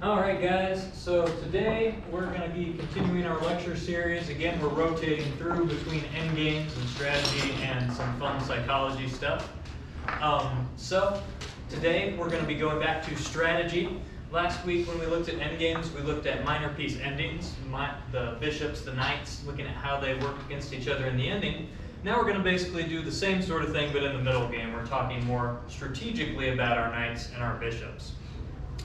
Alright guys, so today we're going to be continuing our lecture series. Again, we're rotating through between endgames and strategy and some fun psychology stuff. So today we're going to be going back to strategy. Last week when we looked at endgames, we looked at minor piece endings, the bishops, the knights, looking at how they work against each other in the ending. Now we're going to basically do the same sort of thing but in the middle game. We're talking more strategically about our knights and our bishops.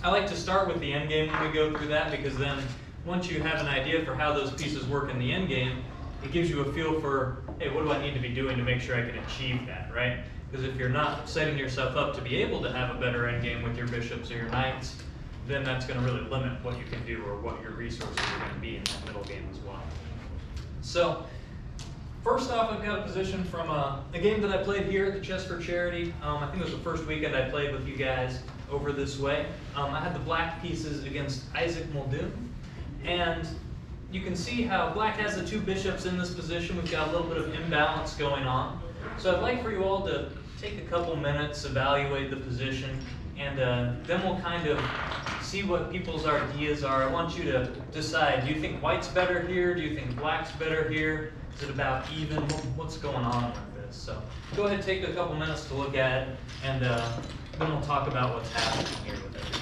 I like to start with the endgame when we go through that, because then once you have an idea for how those pieces work in the endgame, it gives you a feel for, hey, what do I need to be doing to make sure I can achieve that, right? Because if you're not setting yourself up to be able to have a better endgame with your bishops or your knights, then that's going to really limit what you can do or what your resources are going to be in that middle game as well. So first off, I've got a position from a game that I played here at the Chess for Charity. I think it was the first weekend I played with you guys over this way. I had the black pieces against Isaac Muldoon, and you can see how black has the two bishops in this position. We've got a little bit of imbalance going on. So I'd like for you all to take a couple minutes, evaluate the position, and then we'll kind of see what people's ideas are. I want you to decide, do you think white's better here? Do you think black's better here? Is it about even? What's going on with this? So go ahead, take a couple minutes to look at it, and then we'll talk about what's happening here with everything.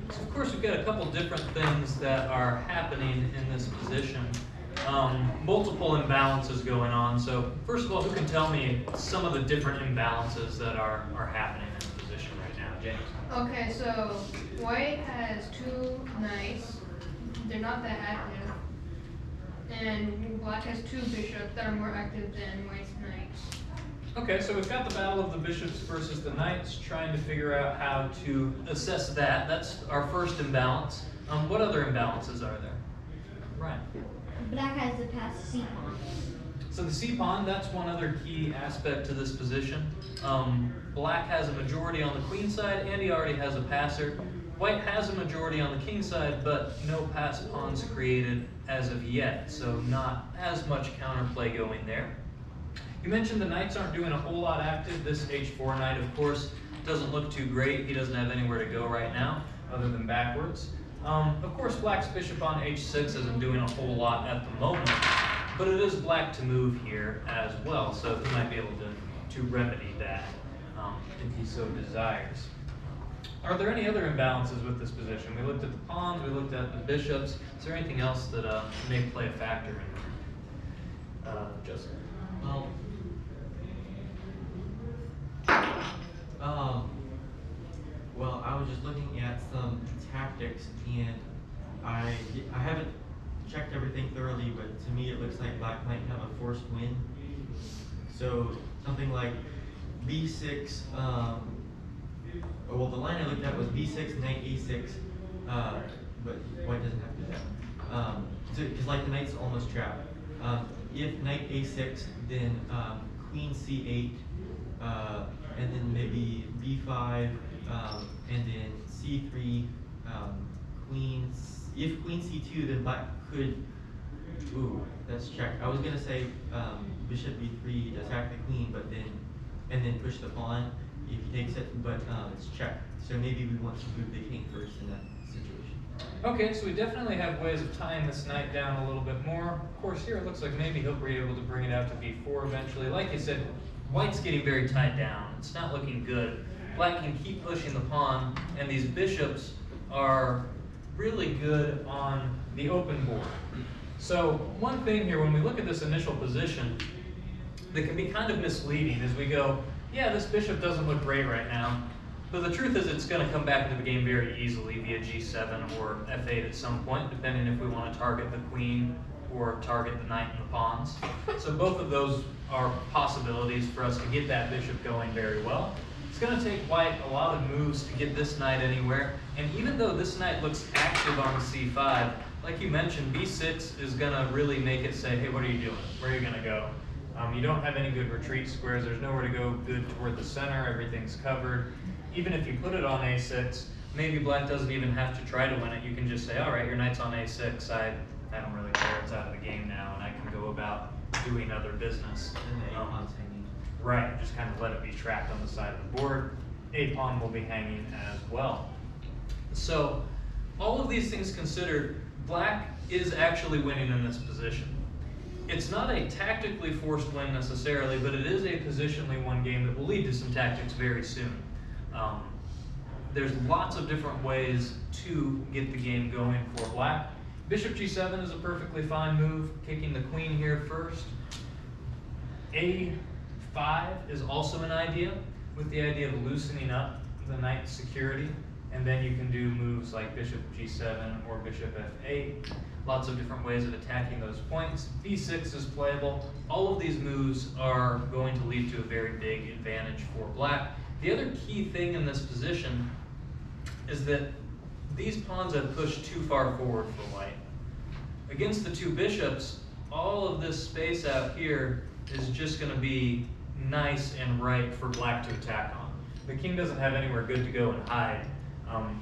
Of course, we've got a couple different things that are happening in this position. Multiple imbalances going on. So first of all, who can tell me some of the different imbalances that are happening in the position right now? James? Okay, so white has two knights. They're not that active. And black has two bishops that are more active than white's knights. Okay, so we've got the battle of the bishops versus the knights, trying to figure out how to assess that. That's our first imbalance. What other imbalances are there? Ryan? Black has to pass the c-pawn. So the c-pawn, that's one other key aspect to this position. Black has a majority on the queen side, and he already has a passer. White has a majority on the king side, but no pass pawns created as of yet, so not as much counterplay going there. You mentioned the knights aren't doing a whole lot active. This h4 knight, of course, doesn't look too great. He doesn't have anywhere to go right now other than backwards. Of course, black's bishop on h6 isn't doing a whole lot at the moment, but it is black to move here as well, so he might be able to remedy that if he so desires. Are there any other imbalances with this position? We looked at the pawns, we looked at the bishops. Is there anything else that may play a factor in it? Joseph? Well, I was just looking at some tactics, and I haven't checked everything thoroughly, but to me it looks like black might have a forced win. So something like b6. Well, the line I looked at was b6, knight a6, but white doesn't have to do that. Because like the knight's almost trapped. If knight a6, then queen c8, and then maybe b5, and then c3, if queen c2, then black could, that's check. I was gonna say bishop b3 to attack the queen, but then and then push the pawn if he takes it, but it's check. So maybe we want to move the king first in that situation. Okay, so we definitely have ways of tying this knight down a little bit more. Of course, here it looks like maybe he'll be able to bring it out to b4 eventually. Like you said, white's getting very tied down. It's not looking good. Black can keep pushing the pawn, and these bishops are really good on the open board. So one thing here, when we look at this initial position, that can be kind of misleading is we go, yeah, this bishop doesn't look great right now. But the truth is it's going to come back into the game very easily via g7 or f8 at some point, depending if we want to target the queen or target the knight and the pawns. So both of those are possibilities for us to get that bishop going very well. It's going to take white a lot of moves to get this knight anywhere. And even though this knight looks active on c5, like you mentioned, b6 is going to really make it say, hey, what are you doing? Where are you going to go? You don't have any good retreat squares. There's nowhere to go good toward the center. Everything's covered. Even if you put it on a6, maybe black doesn't even have to try to win it. You can just say, all right, your knight's on a6. I don't really care. It's out of the game now, and I can go about doing other business. And the a-pawn's hanging. Right, just kind of let it be trapped on the side of the board. A-pawn will be hanging as well. So all of these things considered, black is actually winning in this position. It's not a tactically forced win necessarily, but it is a positionally won game that will lead to some tactics very soon. There's lots of different ways to get the game going for black. Bishop g7 is a perfectly fine move, kicking the queen here first. a5 is also an idea, with the idea of loosening up the knight's security, and then you can do moves like bishop g7 or bishop f8. Lots of different ways of attacking those points. b6 is playable. All of these moves are going to lead to a very big advantage for black. The other key thing in this position is that these pawns have pushed too far forward for white. Against the two bishops, all of this space out here is just going to be nice and right for black to attack on. The king doesn't have anywhere good to go and hide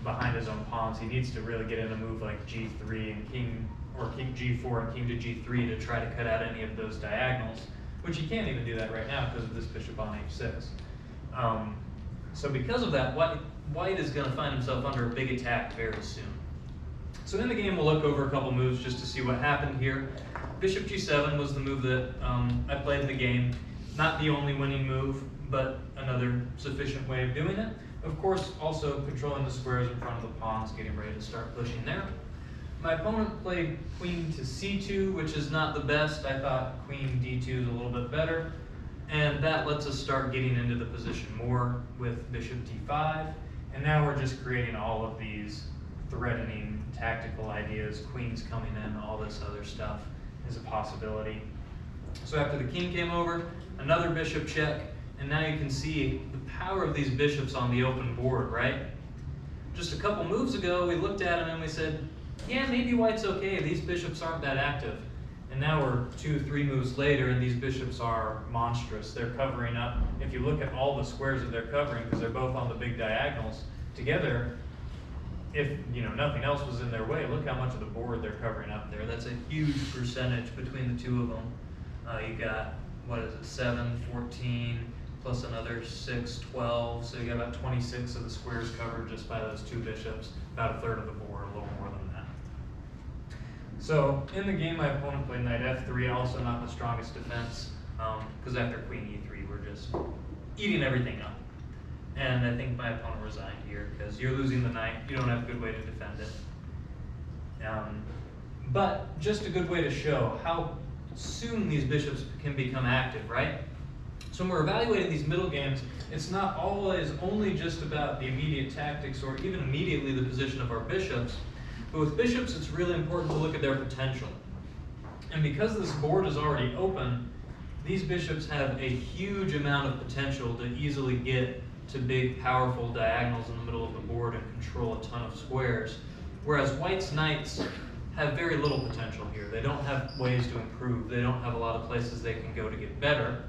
behind his own pawns. He needs to really get in a move like g3 and king g4 and king to g3 to try to cut out any of those diagonals, which he can't even do that right now because of this bishop on h6. So because of that, white is going to find himself under a big attack very soon. So in the game, we'll look over a couple moves just to see what happened here. Bishop g7 was the move that I played in the game. Not the only winning move, but another sufficient way of doing it. Of course, also controlling the squares in front of the pawns, getting ready to start pushing there. My opponent played queen to c2, which is not the best. I thought queen d2 is a little bit better. And that lets us start getting into the position more with bishop d5. And now we're just creating all of these threatening tactical ideas. Queens coming in, all this other stuff is a possibility. So after the king came over, another bishop check. And now you can see the power of these bishops on the open board, right? Just a couple moves ago, we looked at them and we said, yeah, maybe white's okay. These bishops aren't that active. And now we're 2-3 moves later, and these bishops are monstrous. They're covering up. If you look at all the squares that they're covering, because they're both on the big diagonals together, if nothing else was in their way, look how much of the board they're covering up there. That's a huge percentage between the two of them. You got, 7, 14, plus another 6, 12. So you got about 26 of the squares covered just by those two bishops, about a third of the board, a little more than that. So in the game, my opponent played knight f3, also not the strongest defense, because after queen e3, we're just eating everything up. And I think my opponent resigned here, because you're losing the knight, you don't have a good way to defend it. But just a good way to show how soon these bishops can become active, right? So when we're evaluating these middle games, it's not always only just about the immediate tactics or even immediately the position of our bishops. But with bishops, it's really important to look at their potential. And because this board is already open, these bishops have a huge amount of potential to easily get to big, powerful diagonals in the middle of the board and control a ton of squares. Whereas white's knights have very little potential here. They don't have ways to improve. They don't have a lot of places they can go to get better.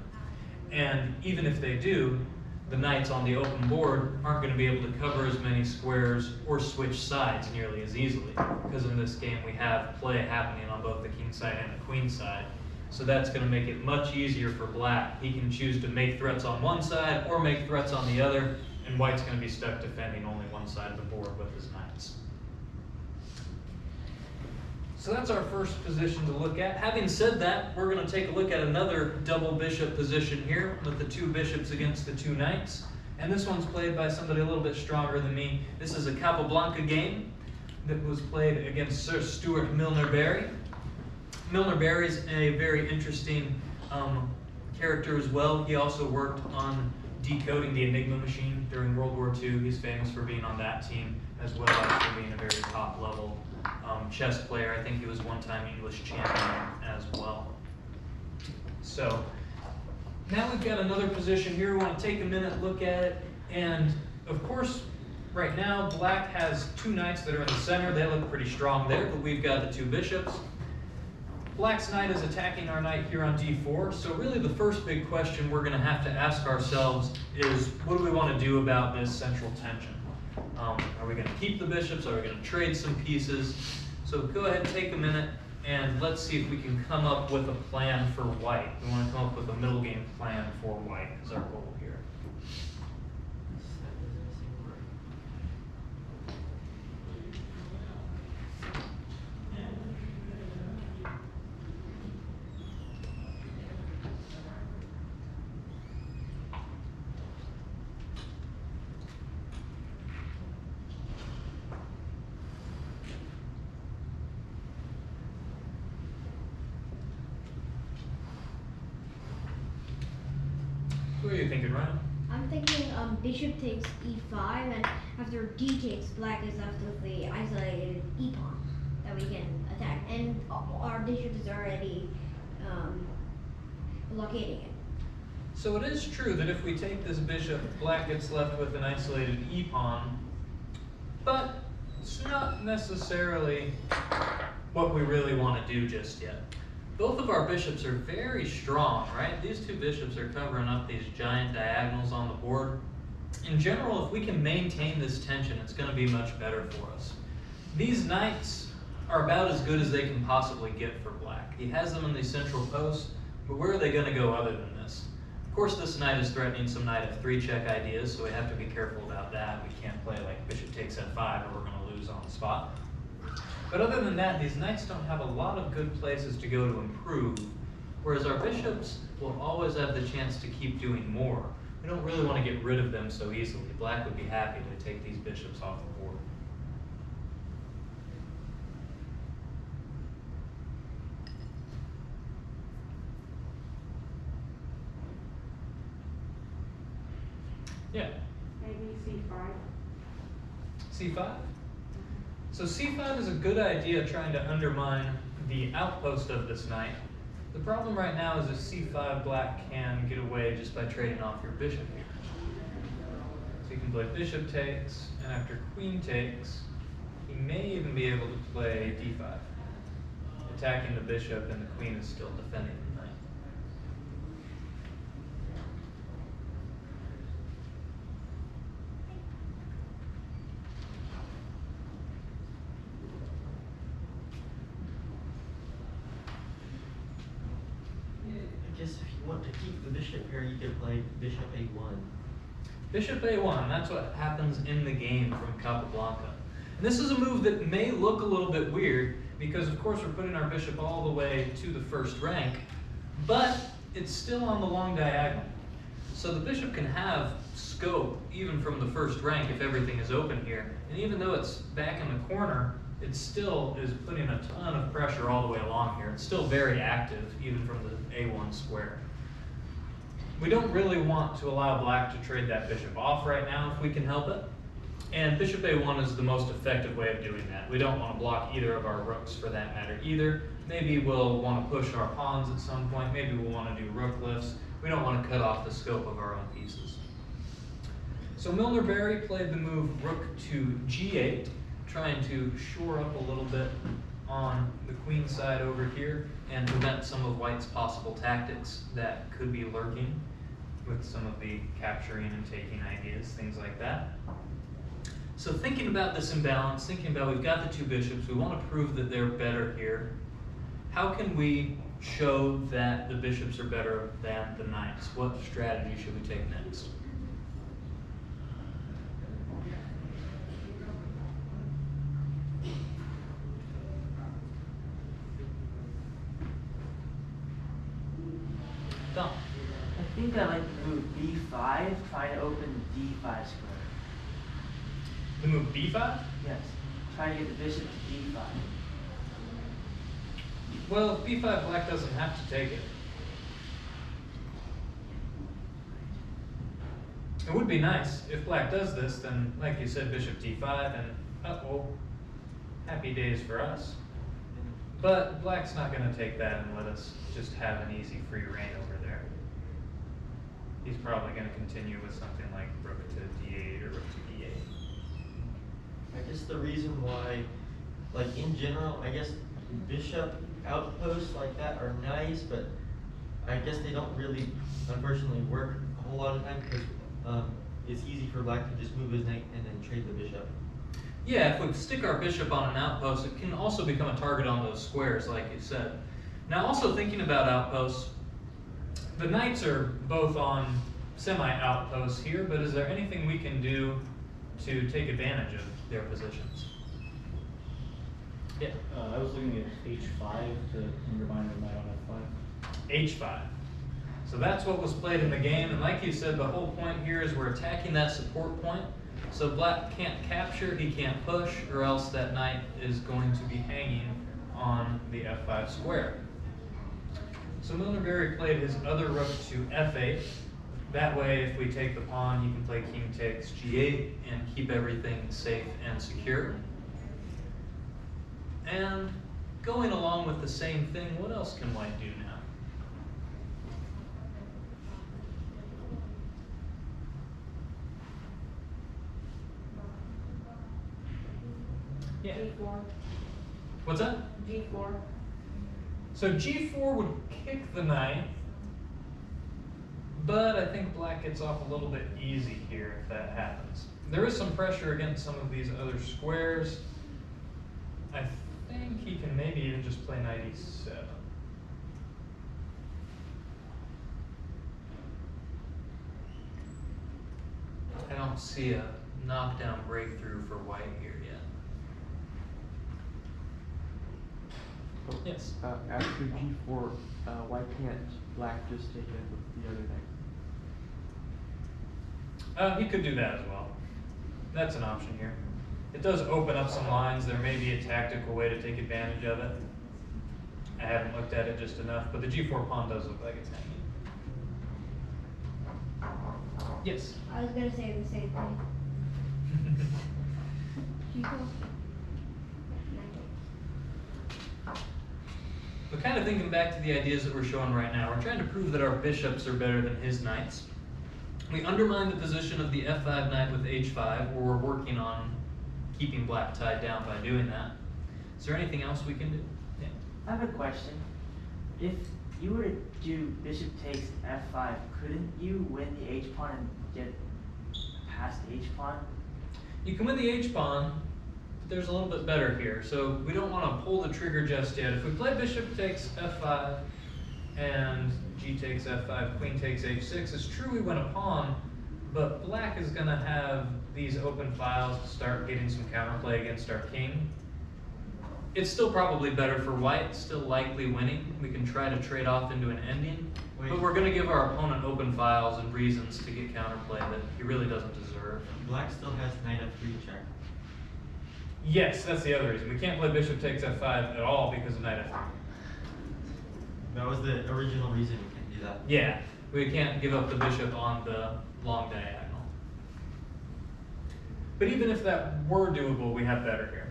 And even if they do, the knights on the open board aren't going to be able to cover as many squares or switch sides nearly as easily, because in this game we have play happening on both the king side and the queen side. So that's going to make it much easier for black. He can choose to make threats on one side or make threats on the other, and white's going to be stuck defending only one side of the board with his knights. So that's our first position to look at. Having said that, we're going to take a look at another double bishop position here with the 2 bishops against the 2 knights. And this one's played by somebody a little bit stronger than me. This is a Capoblanca game that was played against Sir Stuart Milner Berry. Milner Berry's a very interesting character as well. He also worked on decoding the Enigma machine during World War II. He's famous for being on that team as well as for being a very top level chess player. I think he was one-time English champion as well. So now we've got another position here. We want to take a minute, look at it, and of course right now black has 2 knights that are in the center. They look pretty strong there, but we've got the 2 bishops. Black's knight is attacking our knight here on d4, so really the first big question we're going to have to ask ourselves is, what do we want to do about this central tension? Are we going to keep the bishops? Are we going to trade some pieces? So go ahead and take a minute and let's see if we can come up with a plan for white. We want to come up with a middle game plan for white is our goal here. What are you thinking, Ryan? I'm thinking bishop takes e5, and after d takes, black is left with the isolated e pawn that we can attack, and our bishop is already blockading it. So it is true that if we take this bishop, black gets left with an isolated e-pawn, but it's not necessarily what we really want to do just yet. Both of our bishops are very strong, right? These 2 bishops are covering up these giant diagonals on the board. In general, if we can maintain this tension, it's going to be much better for us. These knights are about as good as they can possibly get for black. He has them in the central post, but where are they going to go other than this? Of course, this knight is threatening some knight f3 check ideas, so we have to be careful about that. We can't play like bishop takes f5 or we're going to lose on the spot. But other than that, these knights don't have a lot of good places to go to improve, whereas our bishops will always have the chance to keep doing more. We don't really want to get rid of them so easily. Black would be happy to take these bishops off the board. Yeah. Maybe c5. C5? So C5 is a good idea trying to undermine the outpost of this knight. The problem right now is if C5 black can get away just by trading off your bishop here. So you can play bishop takes, and after queen takes, he may even be able to play d5, attacking the bishop, and the queen is still defending the knight. I guess if you want to keep the bishop here, you could play bishop a1. Bishop a1, that's what happens in the game from Capoblanca. And this is a move that may look a little bit weird because of course we're putting our bishop all the way to the first rank, but it's still on the long diagonal. So the bishop can have scope even from the first rank if everything is open here. And even though it's back in the corner, it still is putting a ton of pressure all the way along here. It's still very active even from the a1 square. We don't really want to allow black to trade that bishop off right now if we can help it. And bishop a1 is the most effective way of doing that. We don't want to block either of our rooks for that matter either. Maybe we'll want to push our pawns at some point. Maybe we'll want to do rook lifts. We don't want to cut off the scope of our own pieces. So Milner Berry played the move rook to g8, trying to shore up a little bit on the queen side over here and prevent some of white's possible tactics that could be lurking with some of the capturing and taking ideas, things like that. So thinking about this imbalance, thinking about we've got the two bishops, we want to prove that they're better here. How can we show that the bishops are better than the knights? What strategy should we take next? think I like the move b5, trying to open d5 square. The move b5? Yes, trying to get the bishop to d5. Well, if b5, black doesn't have to take it. It would be nice if black does this, then, like you said, bishop d5, and uh-oh, happy days for us. But black's not going to take that and let us just have an easy free reign over there. He's probably going to continue with something like rook to d8 or rook to e8. I guess the reason why, like in general, I guess bishop outposts like that are nice, but I guess they don't really, unfortunately, work a whole lot of time because it's easy for black to just move his knight and then trade the bishop. Yeah, if we stick our bishop on an outpost, it can also become a target on those squares, like you said. Now, also thinking about outposts, the knights are both on semi-outposts here, but is there anything we can do to take advantage of their positions? Yeah. I was looking at h5 to undermine the knight on f5. h5. So that's what was played in the game, and like you said, the whole point here is we're attacking that support point. So black can't capture, he can't push, or else that knight is going to be hanging on the f5 square. So Milner Berry played his other rook to f8. That way, if we take the pawn, he can play king takes g8 and keep everything safe and secure. And going along with the same thing, what else can white do now? Yeah. G4. What's that? G4. So g4 would kick the knight, but I think black gets off a little bit easy here if that happens. There is some pressure against some of these other squares. I think he can maybe even just play knight e7. I don't see a knockdown breakthrough for white here yet. Yes. After g4, why can't black just take it with the other knight? He could do that as well. That's an option here. It does open up some lines. There may be a tactical way to take advantage of it. I haven't looked at it just enough, but the g4 pawn does look like it's hanging. Yes? I was gonna say the same thing. G4. But kind of thinking back to the ideas that we're showing right now, we're trying to prove that our bishops are better than his knights. We undermine the position of the f5 knight with h5, where we're working on keeping black tied down by doing that. Is there anything else we can do? Yeah. I have a question. If you were to do bishop takes f5, couldn't you win the h-pawn and get past the h-pawn? You can win the h-pawn, but there's a little bit better here. So we don't want to pull the trigger just yet. If we play bishop takes f5 and g takes f5, queen takes h6, it's true we win a pawn, but black is going to have these open files to start getting some counterplay against our king. It's still probably better for white, still likely winning. We can try to trade off into an ending, but we're going to give our opponent open files and reasons to get counterplay that he really doesn't deserve. Black still has knight f3 check. Yes, that's the other reason. We can't play bishop takes f5 at all because of knight f3. That was the original reason you can't do that. Yeah, we can't give up the bishop on the long diagonal. But even if that were doable, we have better here.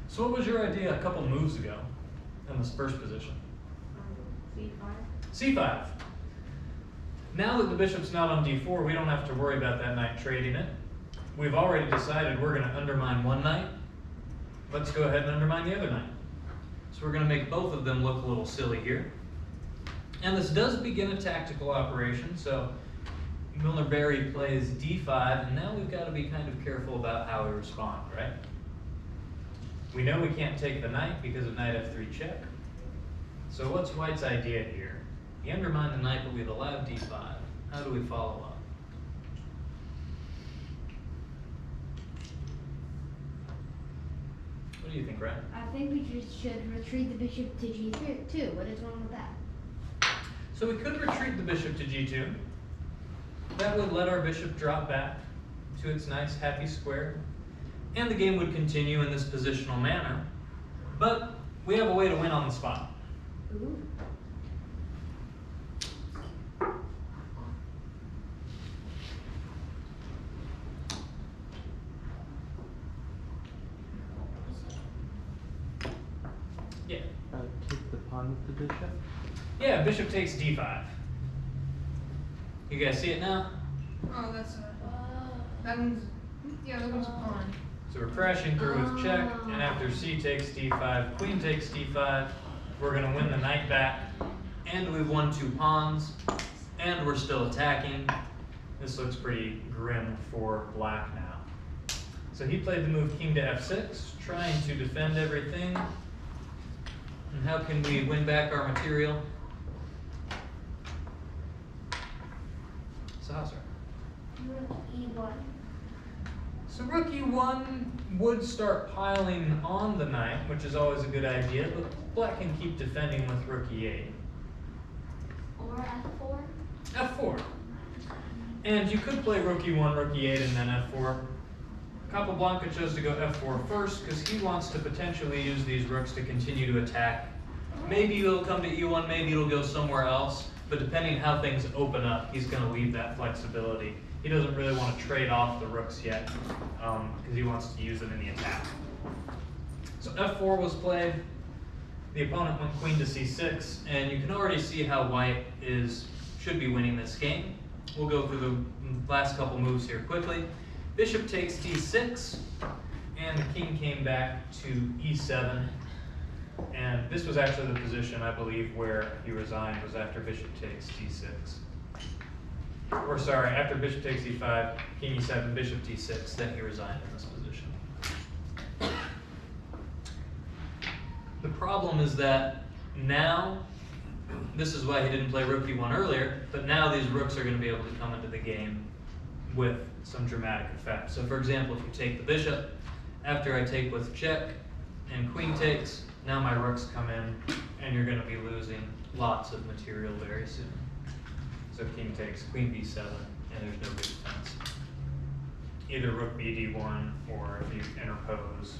So what was your idea a couple moves ago in this first position? C5. C5. Now that the bishop's not on d4, we don't have to worry about that knight trading it. We've already decided we're going to undermine one knight. Let's go ahead and undermine the other knight. So we're going to make both of them look a little silly here. And this does begin a tactical operation, so Milner Berry plays d5, and now we've got to be kind of careful about how we respond, right? We know we can't take the knight because of knight f3 check. So what's white's idea here? He undermined the knight, but we've allowed d5. How do we follow up? What do you think, Ryan? I think we just should retreat the bishop to g2. What is wrong with that? So we could retreat the bishop to g2. That would let our bishop drop back to its nice happy square. And the game would continue in this positional manner. But we have a way to win on the spot. Ooh. Yeah. Take the pawn with the bishop. Yeah, bishop takes d5. You guys see it now? Oh, that's a. That one's. Yeah, that one's a pawn. So we're crashing through with check, and after c takes d5, queen takes d5, we're going to win the knight back, and we've won 2 pawns, and we're still attacking. This looks pretty grim for black now. So he played the move king to f6, trying to defend everything. And how can we win back our material? Saucer. E1. So rook e1 would start piling on the knight, which is always a good idea, but black can keep defending with rook e8. Or f4. f4. And you could play rook e1, rook e8, and then f4. Capoblanca chose to go f4 first because he wants to potentially use these rooks to continue to attack. Maybe it'll come to e1, maybe it'll go somewhere else, but depending how things open up, he's going to leave that flexibility. He doesn't really want to trade off the rooks yet because he wants to use them in the attack. So f4 was played. The opponent went queen to c6, and you can already see how white should be winning this game. We'll go through the last couple moves here quickly. Bishop takes d6, and the king came back to e7. And this was actually the position, I believe, where he resigned, was after bishop takes d6. Or sorry, after bishop takes e5, king e7, bishop d6, then he resigned in this position. The problem is that now, this is why he didn't play rook e1 earlier, but now these rooks are going to be able to come into the game with some dramatic effect. So for example, if you take the bishop, after I take with check and queen takes, now my rooks come in and you're going to be losing lots of material very soon. So king takes, queen b7, and there's no good defense. Either rook b d1, or if you interpose,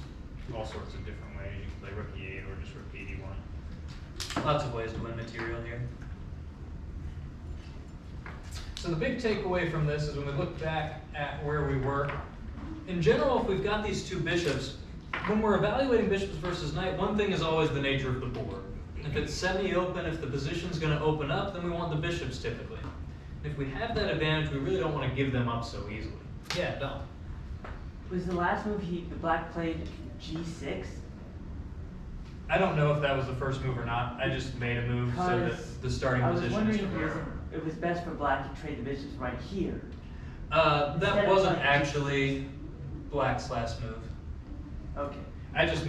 all sorts of different ways. You can play rook e8 or just rook b d1. Lots of ways to win material here. So the big takeaway from this is when we look back at where we were, in general, if we've got these 2 bishops, when we're evaluating bishops versus knight, one thing is always the nature of the board. If it's semi-open, if the position's going to open up, then we want the bishops typically. If we have that advantage, we really don't want to give them up so easily. Yeah, don't. Was the last move the black played g6? I don't know if that was the first move or not. I just made a move so that the starting position is I was wondering correct. if it was best for black to trade the bishops right here. That wasn't actually black's last move. Okay. I just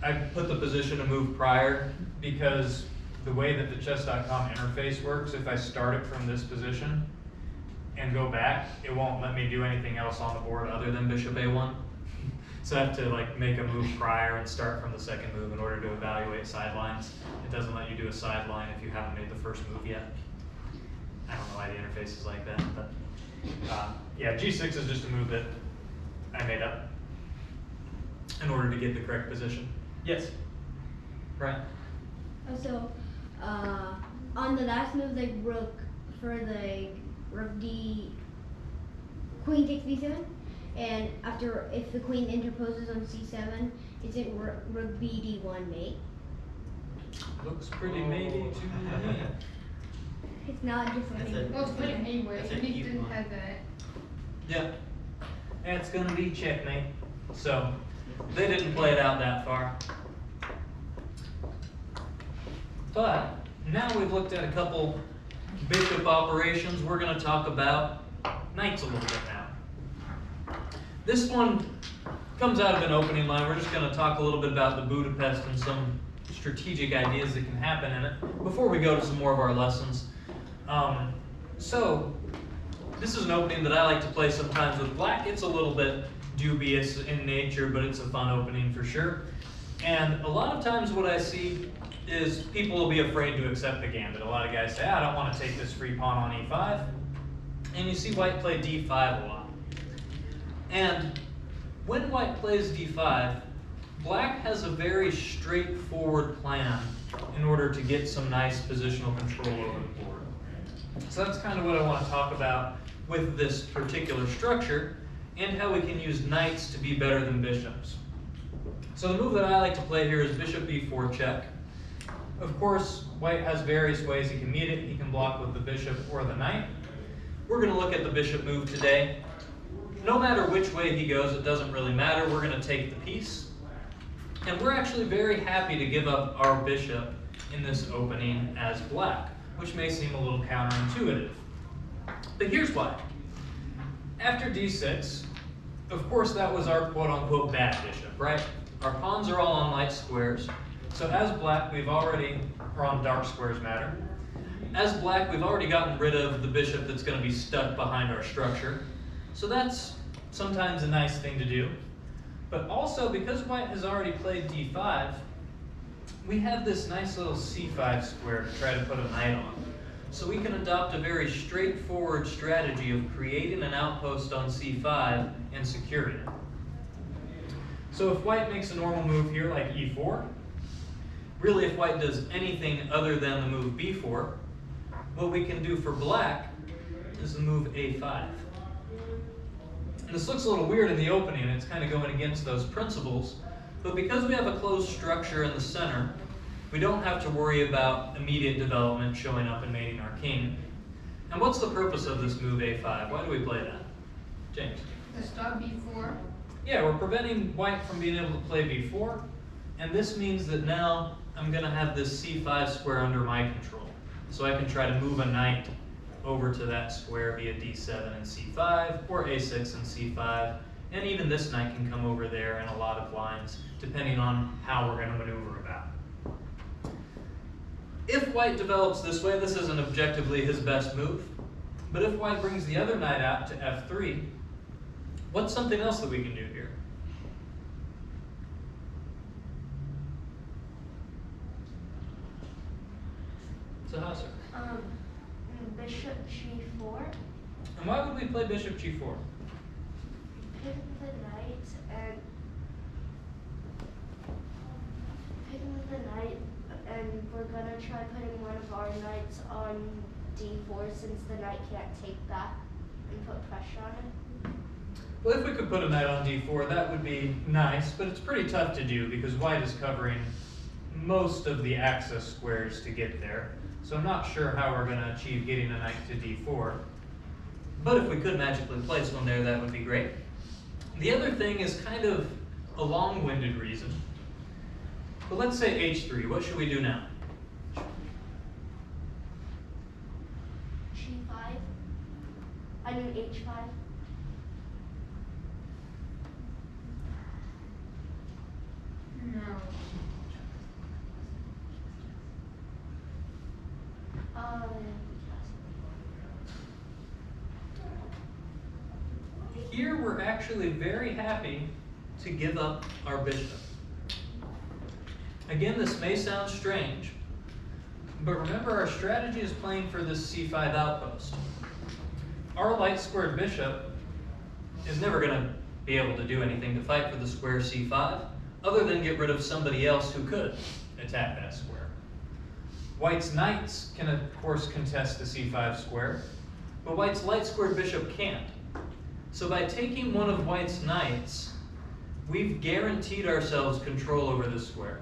I put the position a move prior because the way that the chess.com interface works, if I start it from this position and go back, it won't let me do anything else on the board other than bishop a1. So I have to like make a move prior and start from the second move in order to evaluate sidelines. It doesn't let you do a sideline if you haven't made the first move yet. I don't know why the interface is like that, but yeah, g6 is just a move that I made up in order to get the correct position. Yes, Brian. So, on the last move, like rook for the rook d, queen takes b7, and after if the queen interposes on c7, is it rook b d1 mate? Looks pretty matey to me. It's not just something. Well, it's funny anyway. That's an He didn't E1. have that. Yeah, and it's gonna be checkmate. So they didn't play it out that far. But now we've looked at a couple bishop operations. We're going to talk about knights a little bit now. This one comes out of an opening line. We're just going to talk a little bit about the Budapest and some strategic ideas that can happen in it before we go to some more of our lessons. So this is an opening that I like to play sometimes with black. It's a little bit dubious in nature, but it's a fun opening for sure. And a lot of times what I see is people will be afraid to accept the gambit. A lot of guys say, I don't want to take this free pawn on e5. And you see white play d5 a lot. And when white plays d5, black has a very straightforward plan in order to get some nice positional control over the board. So that's kind of what I want to talk about with this particular structure, and how we can use knights to be better than bishops. So the move that I like to play here is bishop b4 check. Of course, white has various ways he can meet it. He can block with the bishop or the knight. We're going to look at the bishop move today. No matter which way he goes, it doesn't really matter. We're going to take the piece. And we're actually very happy to give up our bishop in this opening as black, which may seem a little counterintuitive. But here's why. After d6, of course that was our quote-unquote bad bishop, right? Our pawns are all on light squares. So as black, we've already, or on dark squares matter. As black, we've already gotten rid of the bishop that's going to be stuck behind our structure. So that's sometimes a nice thing to do. But also, because white has already played d5, we have this nice little c5 square to try to put a knight on. So we can adopt a very straightforward strategy of creating an outpost on c5 and securing it. So if white makes a normal move here like e4, really if white does anything other than the move b4, what we can do for black is the move a5. And this looks a little weird in the opening, it's kind of going against those principles, but because we have a closed structure in the center, we don't have to worry about immediate development showing up and mating our king. And what's the purpose of this move a5? Why do we play that? James? To stop b4. Yeah, we're preventing white from being able to play b4, and this means that now I'm going to have this c5 square under my control. So I can try to move a knight over to that square via d7 and c5, or a6 and c5, and even this knight can come over there in a lot of lines, depending on how we're going to maneuver about. If white develops this way, this isn't objectively his best move, but if white brings the other knight out to f3, what's something else that we can do here? So how, sir? Bishop g4. And why would we play bishop g4? Pick the knight and we're gonna try putting one of our knights on d4 since the knight can't take that and put pressure on it. Well, if we could put a knight on d4, that would be nice, but it's pretty tough to do because white is covering most of the axis squares to get there. So I'm not sure how we're going to achieve getting a knight to d4. But if we could magically place one there, that would be great. The other thing is kind of a long-winded reason. But let's say h3. What should we do now? g5. I mean h5. No. Here we're actually very happy to give up our bishop. Again, this may sound strange, but remember our strategy is playing for this c5 outpost. Our light squared bishop is never going to be able to do anything to fight for the square c5, other than get rid of somebody else who could attack that square. White's knights can, of course, contest the c5 square, but white's light squared bishop can't. So by taking one of white's knights, we've guaranteed ourselves control over this square.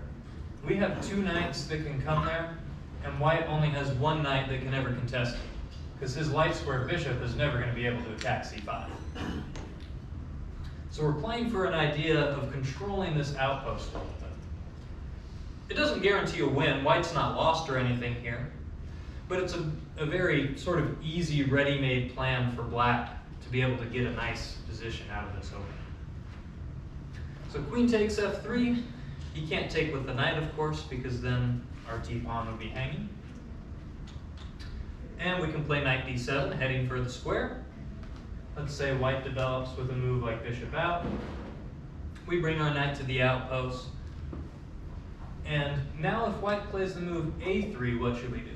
We have two knights that can come there, and white only has one knight that can ever contest it, because his light squared bishop is never going to be able to attack c5. So we're playing for an idea of controlling this outpost a little bit. It doesn't guarantee a win. White's not lost or anything here, but it's a very sort of easy, ready-made plan for black to be able to get a nice position out of this opening. So queen takes f3. He can't take with the knight, of course, because then our d-pawn would be hanging. And we can play knight d7, heading for the square. let's say white develops with a move like bishop out. We bring our knight to the outpost. And now if white plays the move a3, what should we do?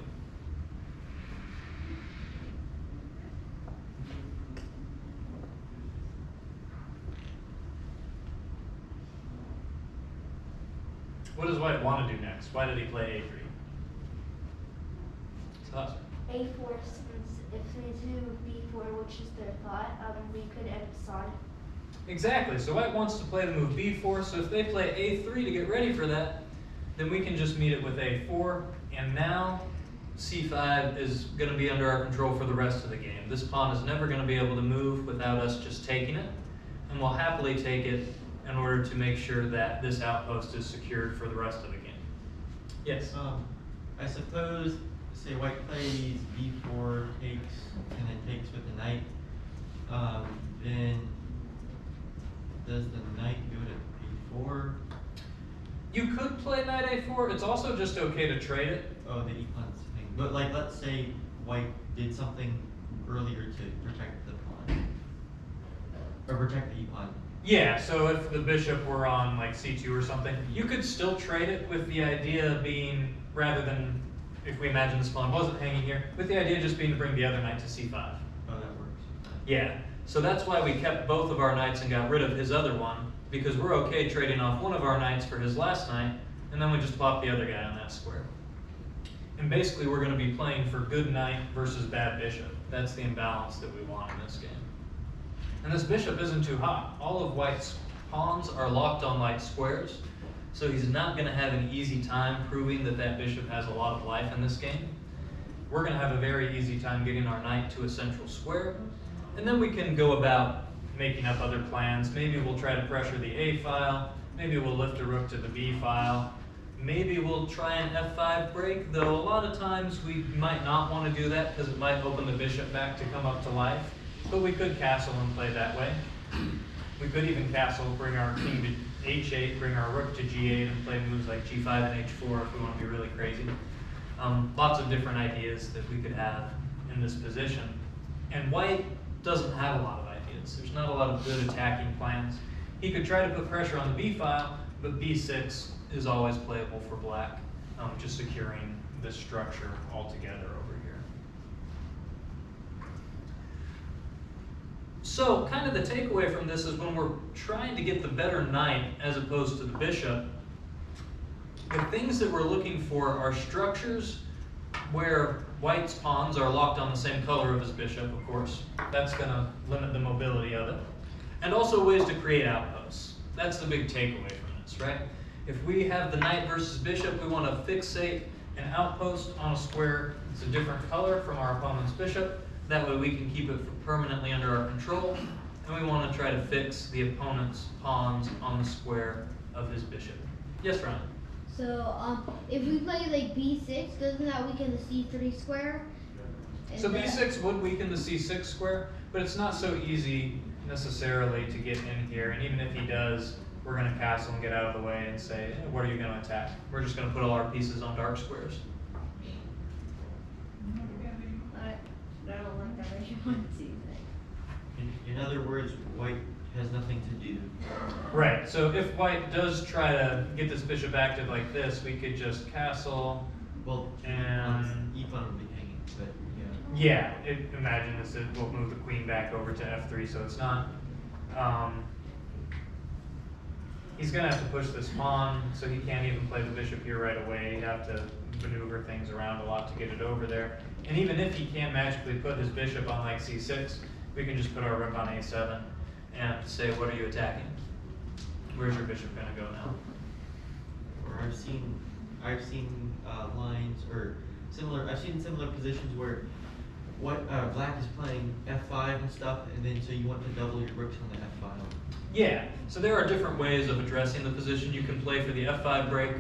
What does white want to do next? Why did he play a3? Thoughts? A4, since if they do B4, which is their thought, we could end sonnet. Exactly. So white wants to play the move b4. So if they play a3 to get ready for that, then we can just meet it with a4. And now c5 is going to be under our control for the rest of the game. This pawn is never going to be able to move without us just taking it. And we'll happily take it in order to make sure that this outpost is secured for the rest of the game. Yes? I suppose, say white plays b4, takes, and then takes with the knight. Then does the knight go to b4? You could play knight a4. It's also just okay to trade it. Oh, the e-pawn's thing. But like, let's say white did something earlier to protect the pawn. Or protect the e-pawn. Yeah, so if the bishop were on like c2 or something, you could still trade it with the idea being, rather than, if we imagine this pawn wasn't hanging here, with the idea just being to bring the other knight to c5. Oh, that works. Yeah, so that's why we kept both of our knights and got rid of his other one, because we're okay trading off one of our knights for his last knight, and then we just plop the other guy on that square. And basically we're going to be playing for good knight versus bad bishop. That's the imbalance that we want in this game. And this bishop isn't too hot. All of white's pawns are locked on like squares, so he's not going to have an easy time proving that that bishop has a lot of life in this game. We're going to have a very easy time getting our knight to a central square, and then we can go about making up other plans. Maybe we'll try to pressure the A file, maybe we'll lift a rook to the B file, maybe we'll try an F5 break, though a lot of times we might not want to do that because it might open the bishop back to come up to life. But we could castle and play that way. We could even castle, bring our king to h8, bring our rook to g8, and play moves like g5 and h4 if we want to be really crazy. Lots of different ideas that we could have in this position. And white doesn't have a lot of ideas. There's not a lot of good attacking plans. He could try to put pressure on the b file, but b6 is always playable for black, just securing this structure altogether over here. So kind of the takeaway from this is when we're trying to get the better knight as opposed to the bishop, the things that we're looking for are structures where white's pawns are locked on the same color of his bishop, of course. That's going to limit the mobility of it. And also ways to create outposts. That's the big takeaway from this, right? If we have the knight versus bishop, we want to fixate an outpost on a square that's a different color from our opponent's bishop. That way we can keep it permanently under our control. And we want to try to fix the opponent's pawns on the square of his bishop. Yes, Ryan? So, if we play like b6, doesn't that weaken the c3 square? So And b6 would weaken the c6 square, but it's not so easy necessarily to get in here. And even if he does, we're going to castle and get out of the way and say, hey, what are you going to attack? We're just going to put all our pieces on dark squares. I don't like that version on c6. In other words, white has nothing to do. Right, so if white does try to get this bishop active like this, we could just castle. Well, And e-pawn would be hanging, but yeah. Yeah, imagine this, we'll move the queen back over to f3, so it's not. He's going to have to push this pawn, so he can't even play the bishop here right away. He'd have to maneuver things around a lot to get it over there. And even if he can't magically put his bishop on like c6, we can just put our rook on a7 and say, what are you attacking? Where's your bishop going to go now? Or I've seen lines or similar. I've seen similar positions where what black is playing f5 and stuff, and then so you want to double your rooks on the f file. Yeah, so there are different ways of addressing the position. You can play for the f5 break.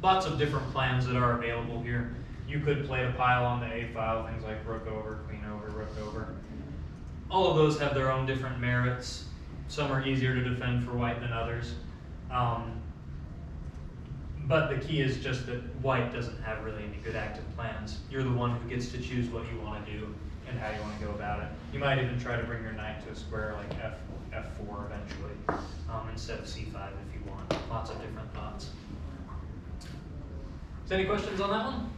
Lots of different plans that are available here. You could play a pile on the a file, things like rook over, queen over, rook over. All of those have their own different merits. Some are easier to defend for white than others. But the key is just that white doesn't have really any good active plans. You're the one who gets to choose what you want to do and how you want to go about it. You might even try to bring your knight to a square like F4 eventually, instead of C5 if you want. Lots of different thoughts. So any questions on that one?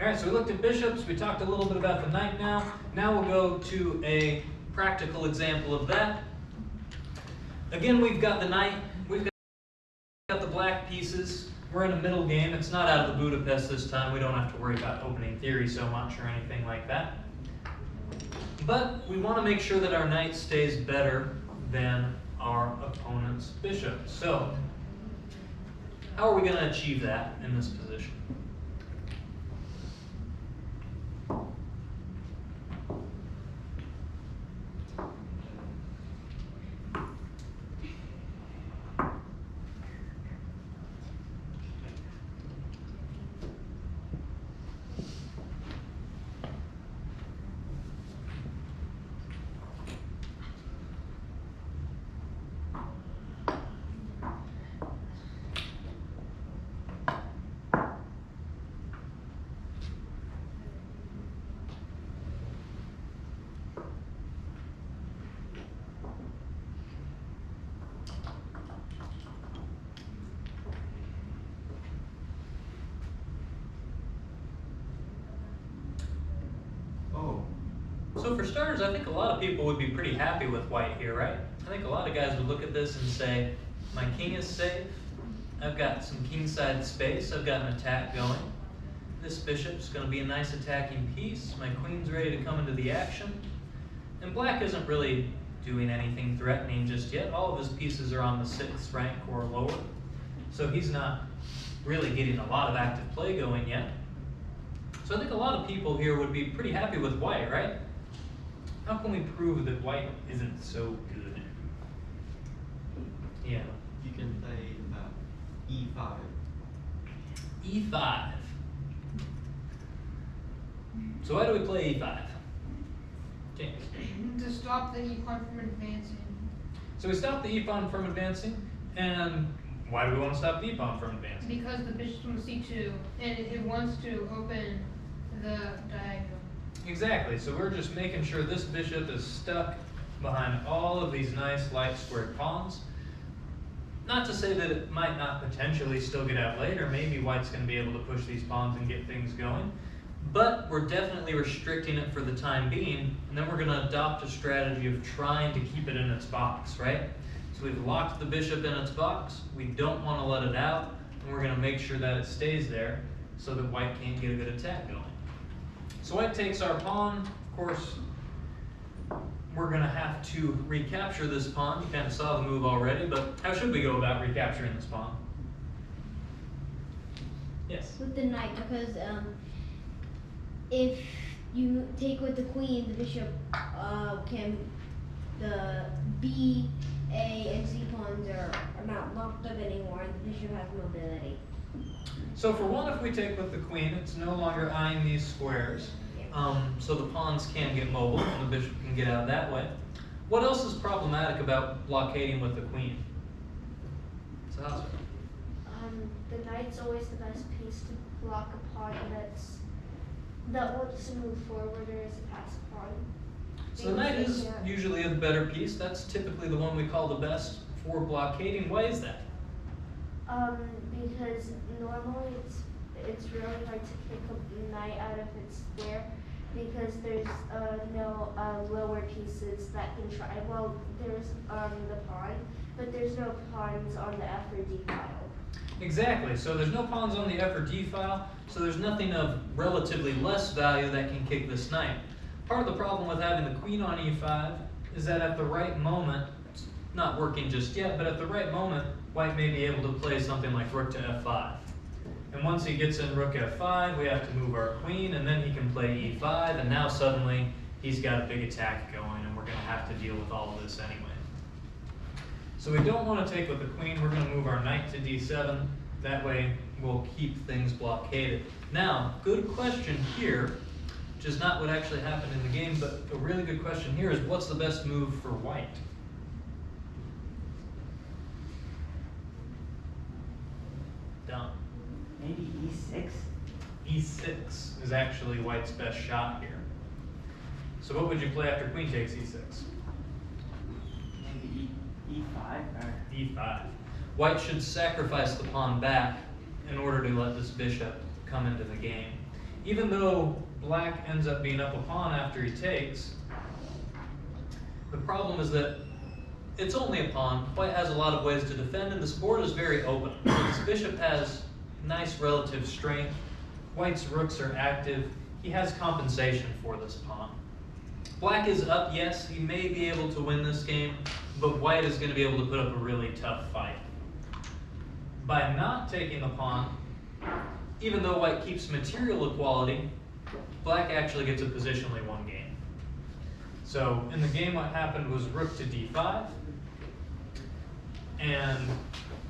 All right, so we looked at bishops. We talked a little bit about the knight now. Now we'll go to a practical example of that. Again, we've got the knight. We've got the black pieces. We're in a middle game. It's not out of the Budapest this time. We don't have to worry about opening theory so much or anything like that. But we want to make sure that our knight stays better than our opponent's bishop. So, how are we going to achieve that in this position? So for starters, I think a lot of people would be pretty happy with white here, right? I think a lot of guys would look at this and say, my king is safe, I've got some kingside space, I've got an attack going. This bishop's going to be a nice attacking piece, my queen's ready to come into the action. And black isn't really doing anything threatening just yet. All of his pieces are on the 6th rank or lower. So he's not really getting a lot of active play going yet. So I think a lot of people here would be pretty happy with white, right? How can we prove that white isn't so good? Yeah. You can play E5. E5. So why do we play E5? James. To stop the e-pawn from advancing. So we stop the e-pawn from advancing, and why do we want to stop the e-pawn from advancing? Because the bishop's on c2, and it wants to open the diagonal. Exactly, so we're just making sure this bishop is stuck behind all of these nice light squared pawns. Not to say that it might not potentially still get out later. Maybe white's going to be able to push these pawns and get things going. But we're definitely restricting it for the time being, and then we're going to adopt a strategy of trying to keep it in its box, right? So we've locked the bishop in its box. We don't want to let it out, and we're going to make sure that it stays there so that white can't get a good attack going. So white takes our pawn. Of course, we're going to have to recapture this pawn. You kind of saw the move already, but how should we go about recapturing this pawn? Yes? With the knight, because if you take with the queen, the bishop the B, A, and C pawns are not locked up anymore, and the bishop has mobility. So for one, if we take with the queen, it's no longer eyeing these squares. So the pawns can get mobile, and the bishop can get out that way. What else is problematic about blockading with the queen? So how's it? The knight's always the best piece to block a pawn that wants to move forward or is a passive pawn. So the knight is usually the better piece. That's typically the one we call the best for blockading. Why is that? Because normally it's really hard to kick a knight out of its square because there's no lower pieces that can try. Well, there's the pawn, but there's no pawns on the F or D file. Exactly. So there's no pawns on the F or D file, so there's nothing of relatively less value that can kick this knight. Part of the problem with having the queen on E5 is that at the right moment, it's not working just yet, but at the right moment, white may be able to play something like rook to F5. And once he gets in rook F5, we have to move our queen, and then he can play E5, and now suddenly he's got a big attack going, and we're going to have to deal with all of this anyway. So we don't want to take with the queen. We're going to move our knight to D7. That way we'll keep things blockaded. Now, good question here, which is not what actually happened in the game, but a really good question here is what's the best move for white? e6 is actually white's best shot here. So what would you play after queen takes e6? Maybe E5 or e5. White should sacrifice the pawn back in order to let this bishop come into the game. Even though black ends up being up a pawn after he takes, the problem is that it's only a pawn. White has a lot of ways to defend, and this board is very open. This bishop has nice relative strength. White's rooks are active. He has compensation for this pawn. Black is up, yes, he may be able to win this game, but white is going to be able to put up a really tough fight. By not taking the pawn, even though white keeps material equality, black actually gets a positionally won game. So in the game what happened was rook to d5, and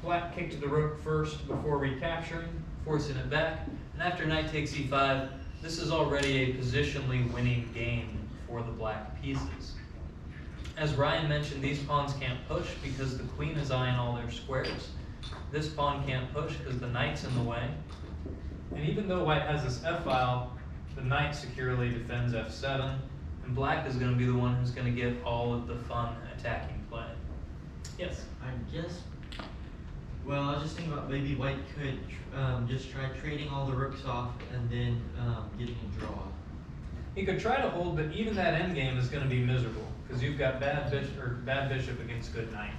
black kicked the rook first before recapturing, forcing it back, and after knight takes e5, this is already a positionally winning game for the black pieces. As Ryan mentioned, these pawns can't push because the queen is eyeing all their squares. This pawn can't push because the knight's in the way. And even though white has this f-file, the knight securely defends f7, and black is going to be the one who's going to get all of the fun attacking play. Yes? I guess, well, I was just thinking about maybe white could just try trading all the rooks off and then getting a draw. He could try to hold, but even that endgame is going to be miserable because you've got bad bishop against good knight.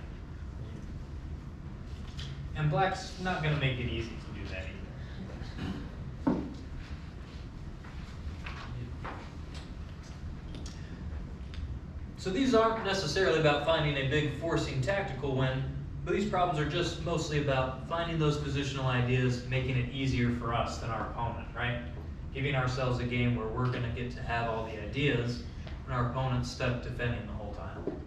And black's not going to make it easy to do that either. So these aren't necessarily about finding a big forcing tactical win, but these problems are just mostly about finding those positional ideas, making it easier for us than our opponent, right? Giving ourselves a game where we're going to get to have all the ideas and our opponent's stuck defending the whole time.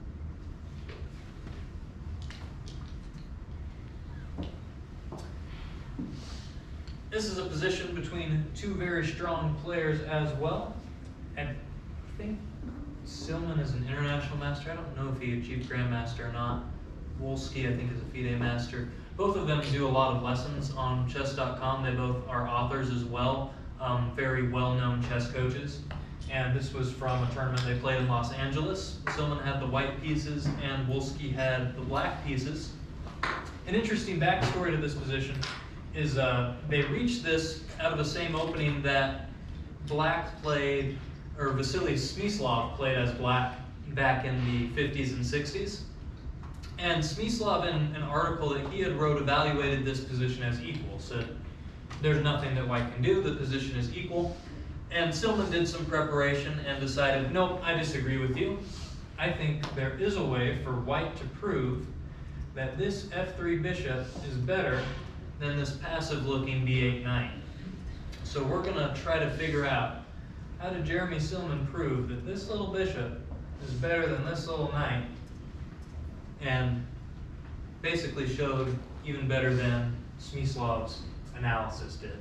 This is a position between two very strong players as well. And I think Silman is an international master. I don't know if he achieved Grandmaster or not. Wolski, I think, is a FIDE master. Both of them do a lot of lessons on chess.com. They both are authors as well. Very well-known chess coaches. And this was from a tournament they played in Los Angeles. Silman had the white pieces and Wolski had the black pieces. An interesting backstory to this position is they reached this out of the same opening that black played, or Vasily Smyslov played as black back in the 50s and 60s. And Smyslov, in an article that he had wrote, evaluated this position as equal. Said, there's nothing that white can do, the position is equal. And Silman did some preparation and decided, nope, I disagree with you. I think there is a way for white to prove that this f3 bishop is better than this passive looking b8 knight. So we're gonna try to figure out, how did Jeremy Silman prove that this little bishop is better than this little knight, and basically showed even better than Smyslov's analysis did.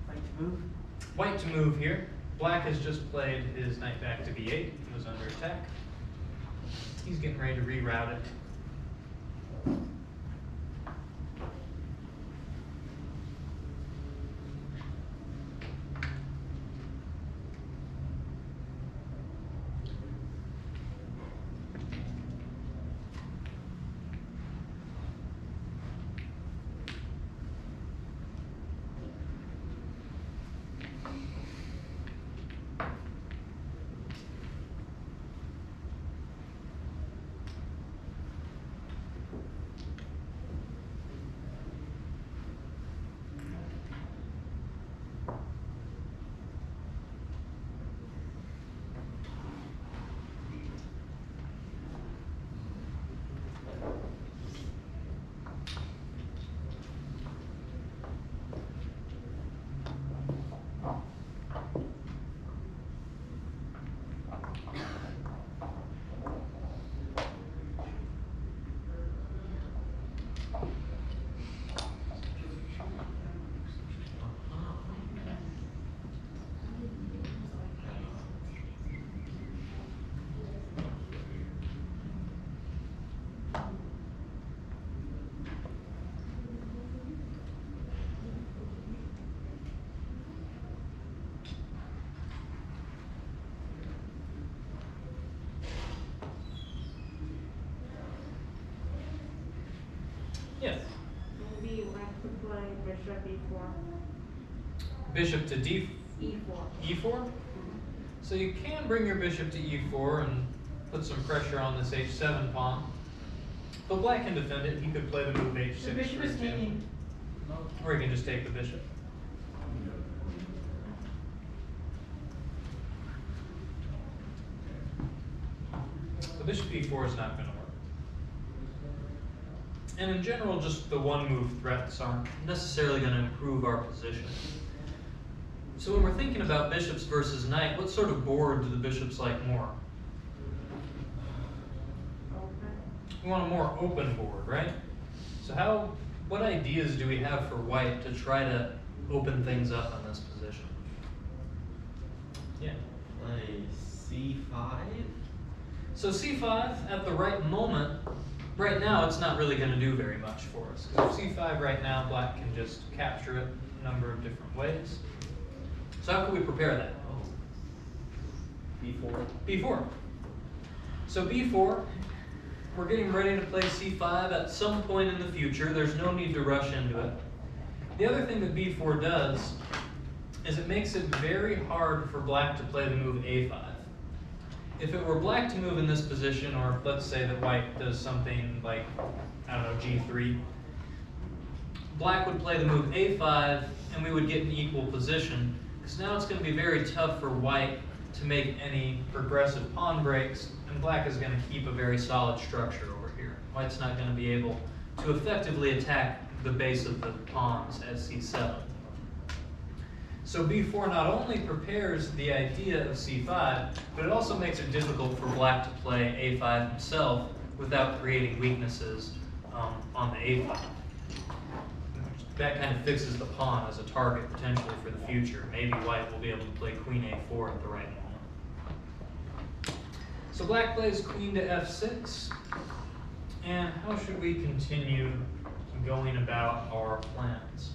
White to move. White to move here. Black has just played his knight back to b8. He was under attack. He's getting ready to reroute it. bishop e4. Bishop to D E4. E4? So you can bring your bishop to E4 and put some pressure on this H7 pawn. But black can defend it. He could play the move H6, The bishop for is example. taking. Or he can just take the bishop. The bishop E4 is not going to work. And in general, just the one move threats aren't necessarily going to improve our position. So when we're thinking about bishops versus knight, what sort of board do the bishops like more? We want a more open board, right? So what ideas do we have for white to try to open things up in this position? Yeah. Play C5. So C5 at the right moment, right now it's not really going to do very much for us. Because if C5 right now, black can just capture it a number of different ways. So how can we prepare that? B4. B4. So B4, we're getting ready to play C5 at some point in the future. There's no need to rush into it. The other thing that B4 does is it makes it very hard for black to play the move A5. If it were black to move in this position, or let's say that white does something like, I don't know, G3, black would play the move A5 and we would get an equal position, because now it's going to be very tough for white to make any progressive pawn breaks, and black is going to keep a very solid structure over here. White's not going to be able to effectively attack the base of the pawns at C7. So B4 not only prepares the idea of C5, but it also makes it difficult for black to play A5 himself without creating weaknesses on the A5. That kind of fixes the pawn as a target potentially for the future. Maybe white will be able to play Queen A4 at the right moment. So black plays Queen to F6. And how should we continue going about our plans?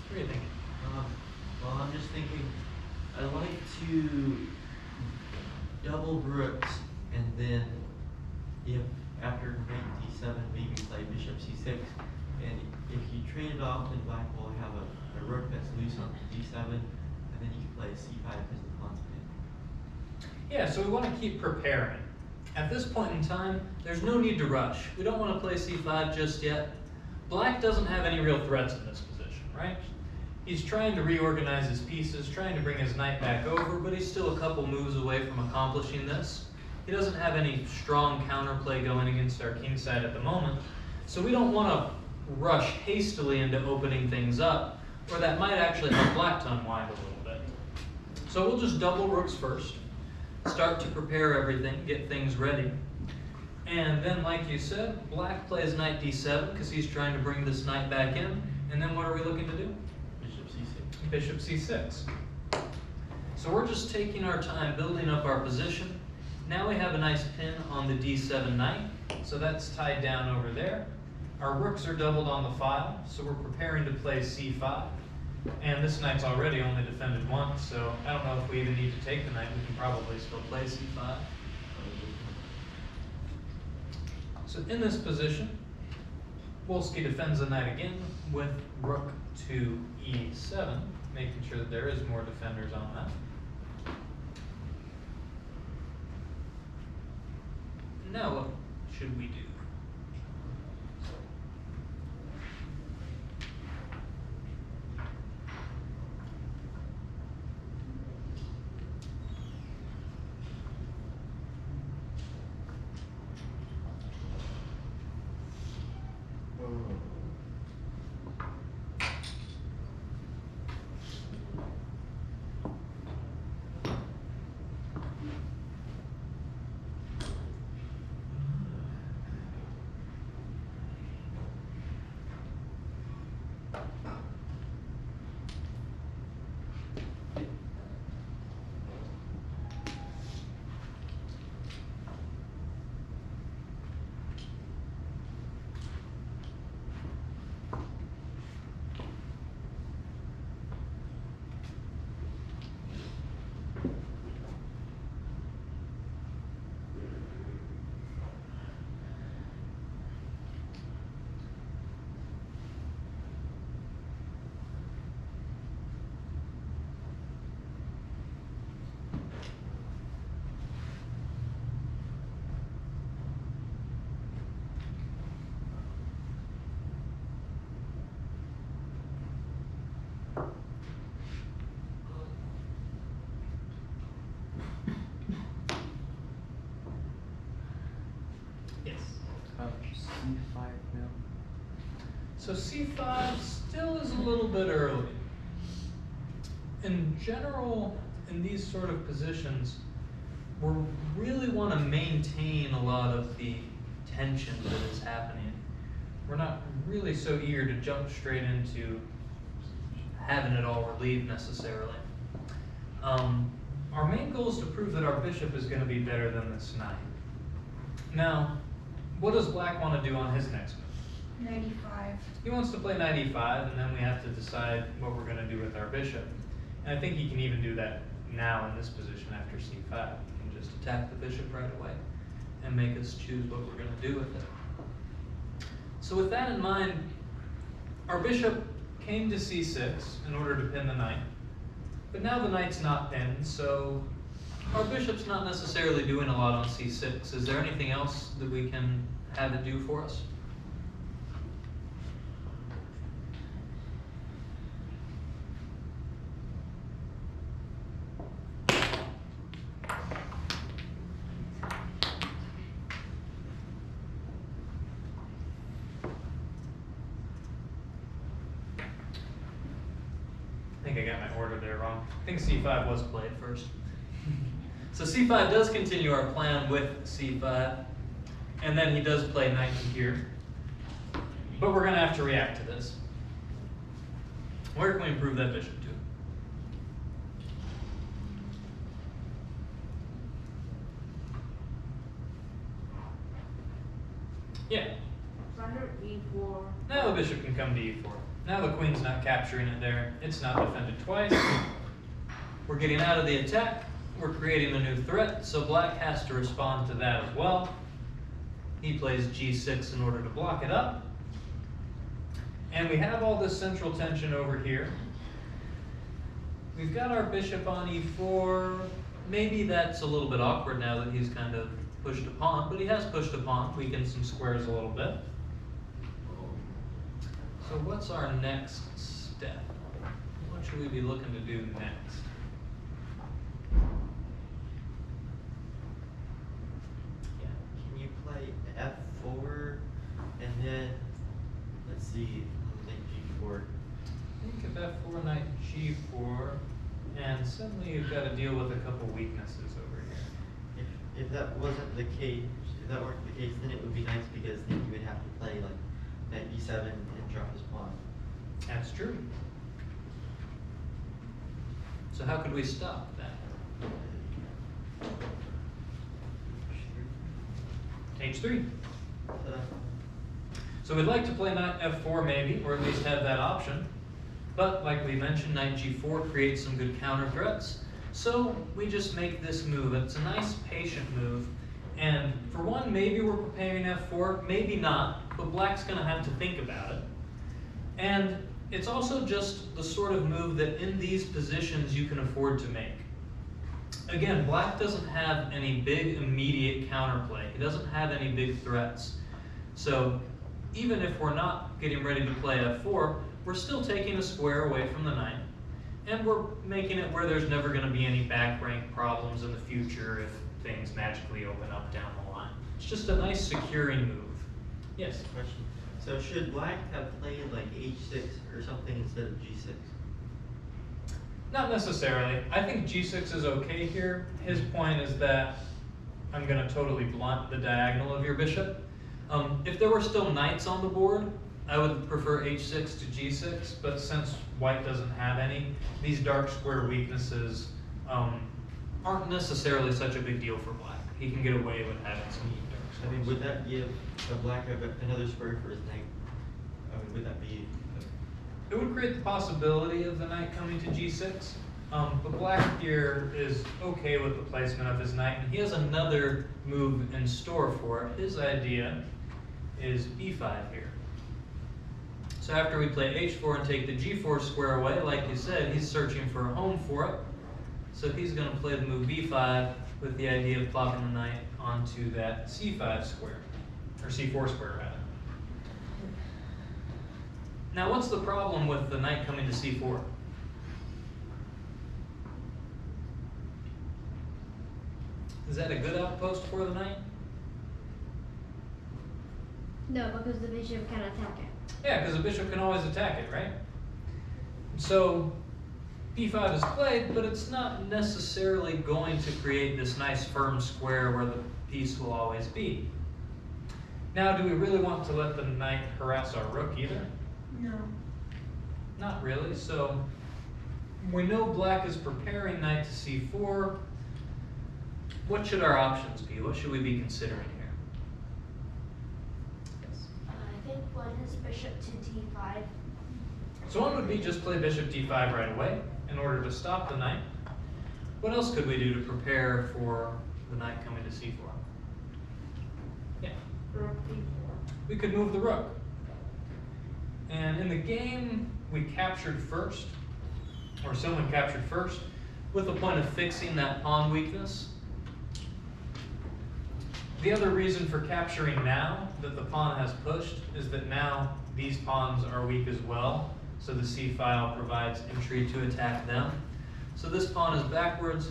What are you thinking? Well, I'm just thinking, I like to double Rooks, and then if after knight d7, maybe play bishop c6, and if you trade it off, then black will have a rook that's loose on d7, and then you can play c5 because the pawn's pinned. Yeah, so we want to keep preparing. At this point in time, there's no need to rush. We don't want to play c5 just yet. Black doesn't have any real threats in this position, right? He's trying to reorganize his pieces, trying to bring his knight back over, but he's still a couple moves away from accomplishing this. He doesn't have any strong counterplay going against our kingside at the moment, so we don't want to rush hastily into opening things up, or that might actually help black to unwind a little bit. So we'll just double Rooks first, start to prepare everything, get things ready. And then, like you said, black plays knight d7 because he's trying to bring this knight back in, and then what are we looking to do? Bishop c6. So we're just taking our time building up our position. Now we have a nice pin on the d7 knight, so that's tied down over there. Our rooks are doubled on the file, so we're preparing to play c5. And this knight's already only defended once, so I don't know if we even need to take the knight. We can probably still play c5. So in this position, Wolski defends the knight again with rook to e7, making sure that there is more defenders on that. Now what should we do? C5 now? So C5 still is a little bit early. In general, in these sort of positions, we really want to maintain a lot of the tension that is happening. We're not really so eager to jump straight into having it all relieved necessarily. Our main goal is to prove that our bishop is going to be better than this knight. Now, what does black want to do on his next move? 95. He wants to play knight e5, and then we have to decide what we're going to do with our bishop. And I think he can even do that now in this position after c5. He can just attack the bishop right away and make us choose what we're going to do with it. So with that in mind, our bishop came to c6 in order to pin the knight. But now the knight's not pinned, so our bishop's not necessarily doing a lot on c6. Is there anything else that we can have it do for us? I think I got my order there wrong. I think c5 was played first. So c5 does continue our plan with c5, and then he does play knight to here. But we're going to have to react to this. Where can we improve that bishop to? Yeah. Runner e4. Now the bishop can come to e4. Now the queen's not capturing it there. It's not defended twice. We're getting out of the attack. We're creating a new threat, so black has to respond to that as well. He plays g6 in order to block it up. And we have all this central tension over here. We've got our bishop on e4. Maybe that's a little bit awkward now that he's kind of pushed a pawn, but he has pushed a pawn, weakened some squares a little bit. So what's our next step? What should we be looking to do next? Yeah. Can you play f4 and then let's see, knight g4. Think of f4, knight g4, and suddenly you've got to deal with a couple weaknesses over here. If that wasn't the case, if that weren't the case, then it would be nice because then you would have to play like knight e7 and drop his pawn. That's true. So how could we stop that? h3. Ta-da. So we'd like to play knight f4 maybe, or at least have that option. But like we mentioned, knight g4 creates some good counter threats. So we just make this move. It's a nice patient move. And for one, maybe we're preparing f4, maybe not, but black's going to have to think about it. And it's also just the sort of move that in these positions you can afford to make. Again, black doesn't have any big immediate counterplay. He doesn't have any big threats. So even if we're not getting ready to play f4, we're still taking a square away from the knight. And we're making it where there's never going to be any back rank problems in the future if things magically open up down the line. It's just a nice securing move. Yes? Question. So should black have played like h6 or something instead of g6? Not necessarily. I think g6 is okay here. His point is that I'm going to totally blunt the diagonal of your bishop. If there were still knights on the board, I would prefer h6 to g6, but since white doesn't have any, these dark square weaknesses aren't necessarily such a big deal for black. He can get away with having some dark I mean, squares. would that give a black another square for his knight? I mean, would that be? It would create the possibility of the knight coming to g6, but black here is okay with the placement of his knight, and he has another move in store for it. His idea is b5 here. So after we play h4 and take the g4 square away, like you said, he's searching for a home for it. So he's going to play the move b5 with the idea of plopping the knight onto that c5 square, or c4 square rather. Now what's the problem with the knight coming to c4? Is that a good outpost for the knight? No, because the bishop can attack it. Yeah, because the bishop can always attack it, right? So b5 is played, but it's not necessarily going to create this nice firm square where the piece will always be. Now, do we really want to let the knight harass our rook either? No. Not really. So we know black is preparing knight to c4. What should our options be? What should we be considering here? Yes. I think one is bishop to d5. So one would be just play bishop d5 right away in order to stop the knight. What else could we do to prepare for the knight coming to c4? Yeah. Rook d4. We could move the rook. And in the game, we captured first, or someone captured first, with the point of fixing that pawn weakness. The other reason for capturing now that the pawn has pushed is that now these pawns are weak as well, so the c file provides entry to attack them. So this pawn is backwards,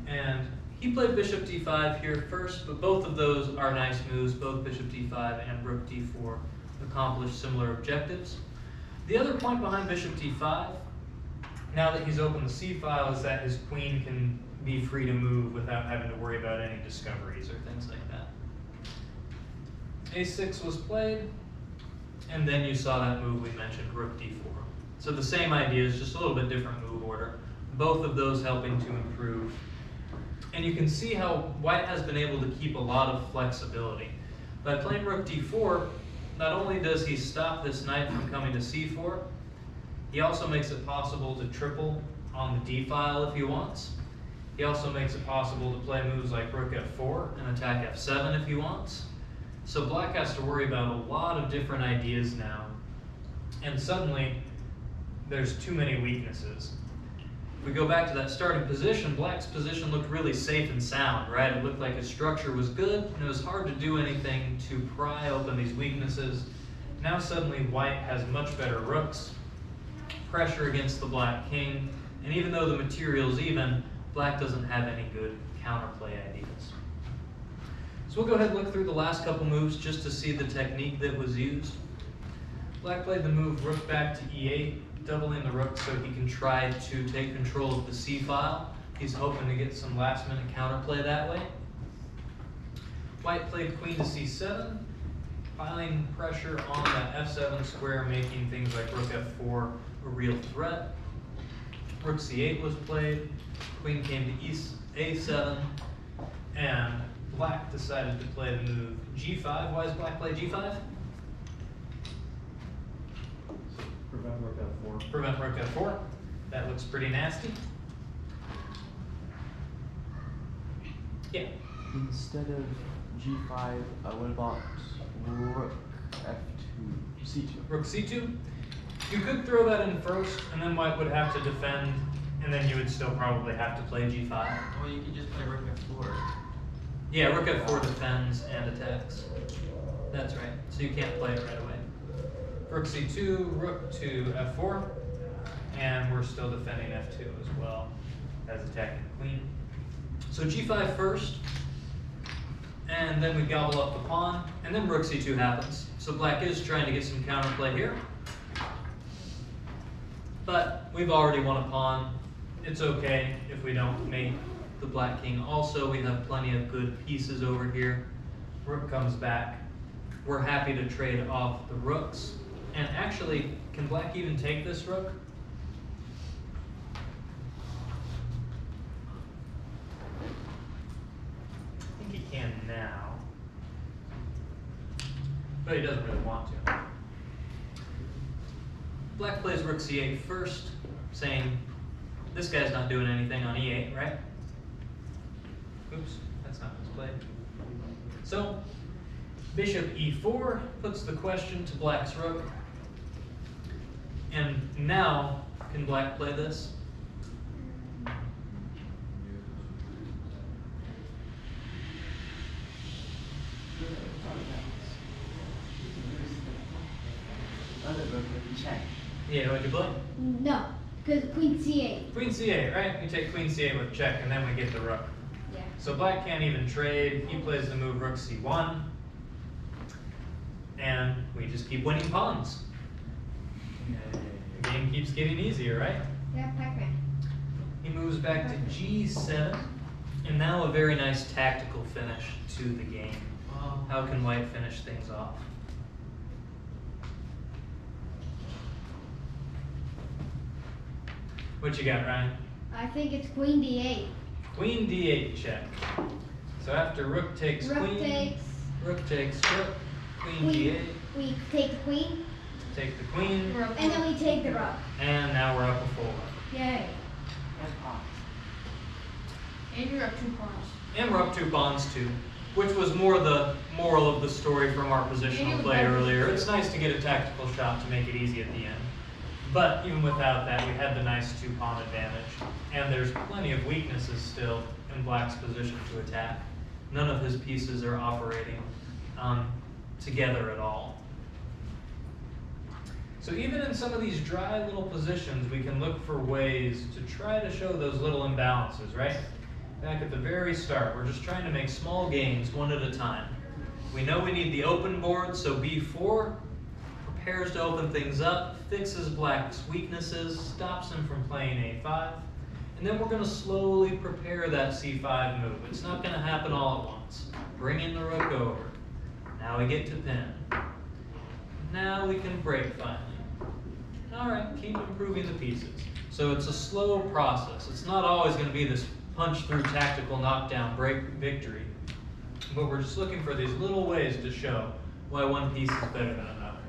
and he played bishop d5 here first, but both of those are nice moves. Both bishop d5 and rook d4 accomplish similar objectives. The other point behind bishop d5, now that he's opened the c file, is that his queen can be free to move without having to worry about any discoveries or things like that. a6 was played, and then you saw that move we mentioned, rook d4. So the same idea is just a little bit different move order. Both of those helping to improve. And you can see how white has been able to keep a lot of flexibility. By playing rook d4, not only does he stop this knight from coming to c4, he also makes it possible to triple on the d file if he wants. He also makes it possible to play moves like rook f4 and attack f7 if he wants. So black has to worry about a lot of different ideas now. And suddenly, there's too many weaknesses. If we go back to that starting position, black's position looked really safe and sound, right? It looked like his structure was good, and it was hard to do anything to pry open these weaknesses. Now suddenly white has much better rooks, pressure against the black king, and even though the material's even, black doesn't have any good counterplay ideas. So we'll go ahead and look through the last couple moves just to see the technique that was used. Black played the move rook back to e8, doubling the rook so he can try to take control of the c file. He's hoping to get some last minute counterplay that way. White played queen to c7, piling pressure on that f7 square, making things like rook f4 a real threat. Rook c8 was played, queen came to a7, and black decided to play the move g5. Why does black play g5? Prevent rook f4. Prevent rook f4. That looks pretty nasty. Yeah. Instead of g5, what about rook f2, c2? Rook c2. You could throw that in first, and then white would have to defend, and then you would still probably have to play g5. Well, you could just play rook f4. Yeah, rook f4 defends and attacks. That's right. So you can't play it right away. Rook c2, rook to f4, and we're still defending f2 as well as attacking the queen. So g5 first, and then we gobble up the pawn, and then rook c2 happens. So black is trying to get some counterplay here. But we've already won a pawn. It's okay if we don't make the black king. Also, we have plenty of good pieces over here. Rook comes back. We're happy to trade off the rooks. And actually, can black even take this rook? I think he can now. But he doesn't really want to. Black plays rook c8 first, saying, this guy's not doing anything on e8, right? Oops, that's not what's played. So, bishop e4 puts the question to black's rook. And now, can black play this? Check. Yeah, what'd you play? No, because queen c8. Queen c8, right? We take queen c8 with check, and then we get the rook. Yeah. So black can't even trade. He plays the move rook c1. And we just keep winning pawns. The game keeps getting easier, right? Yeah, Pac-Man. He moves back to G7, and now a very nice tactical finish to the game. How can white finish things off? What you got, Ryan? I think it's Queen D8. Queen D8 check. So after rook takes Rook queen, takes. rook takes rook, queen Queen. D8, We take the queen, take the queen, We're up and then we take the rook. and now we're up a full rook. Yay. And pawns. And you're up 2 pawns. And we're up 2 pawns too, which was more the moral of the story from our positional play earlier. It's nice to get a tactical shot to make it easy at the end. But even without that, we had the nice 2-pawn advantage. And there's plenty of weaknesses still in black's position to attack. None of his pieces are operating together at all. So even in some of these dry little positions, we can look for ways to try to show those little imbalances, right? Back at the very start, we're just trying to make small gains one at a time. We know we need the open board, so B4 prepares to open things up, fixes black's weaknesses, stops him from playing A5, and then we're going to slowly prepare that C5 move. It's not going to happen all at once. Bring in the rook over. Now we get to pin. Now we can break finally. All right, keep improving the pieces. So it's a slow process. It's not always going to be this punch-through tactical knockdown break victory, but we're just looking for these little ways to show why one piece is better than another.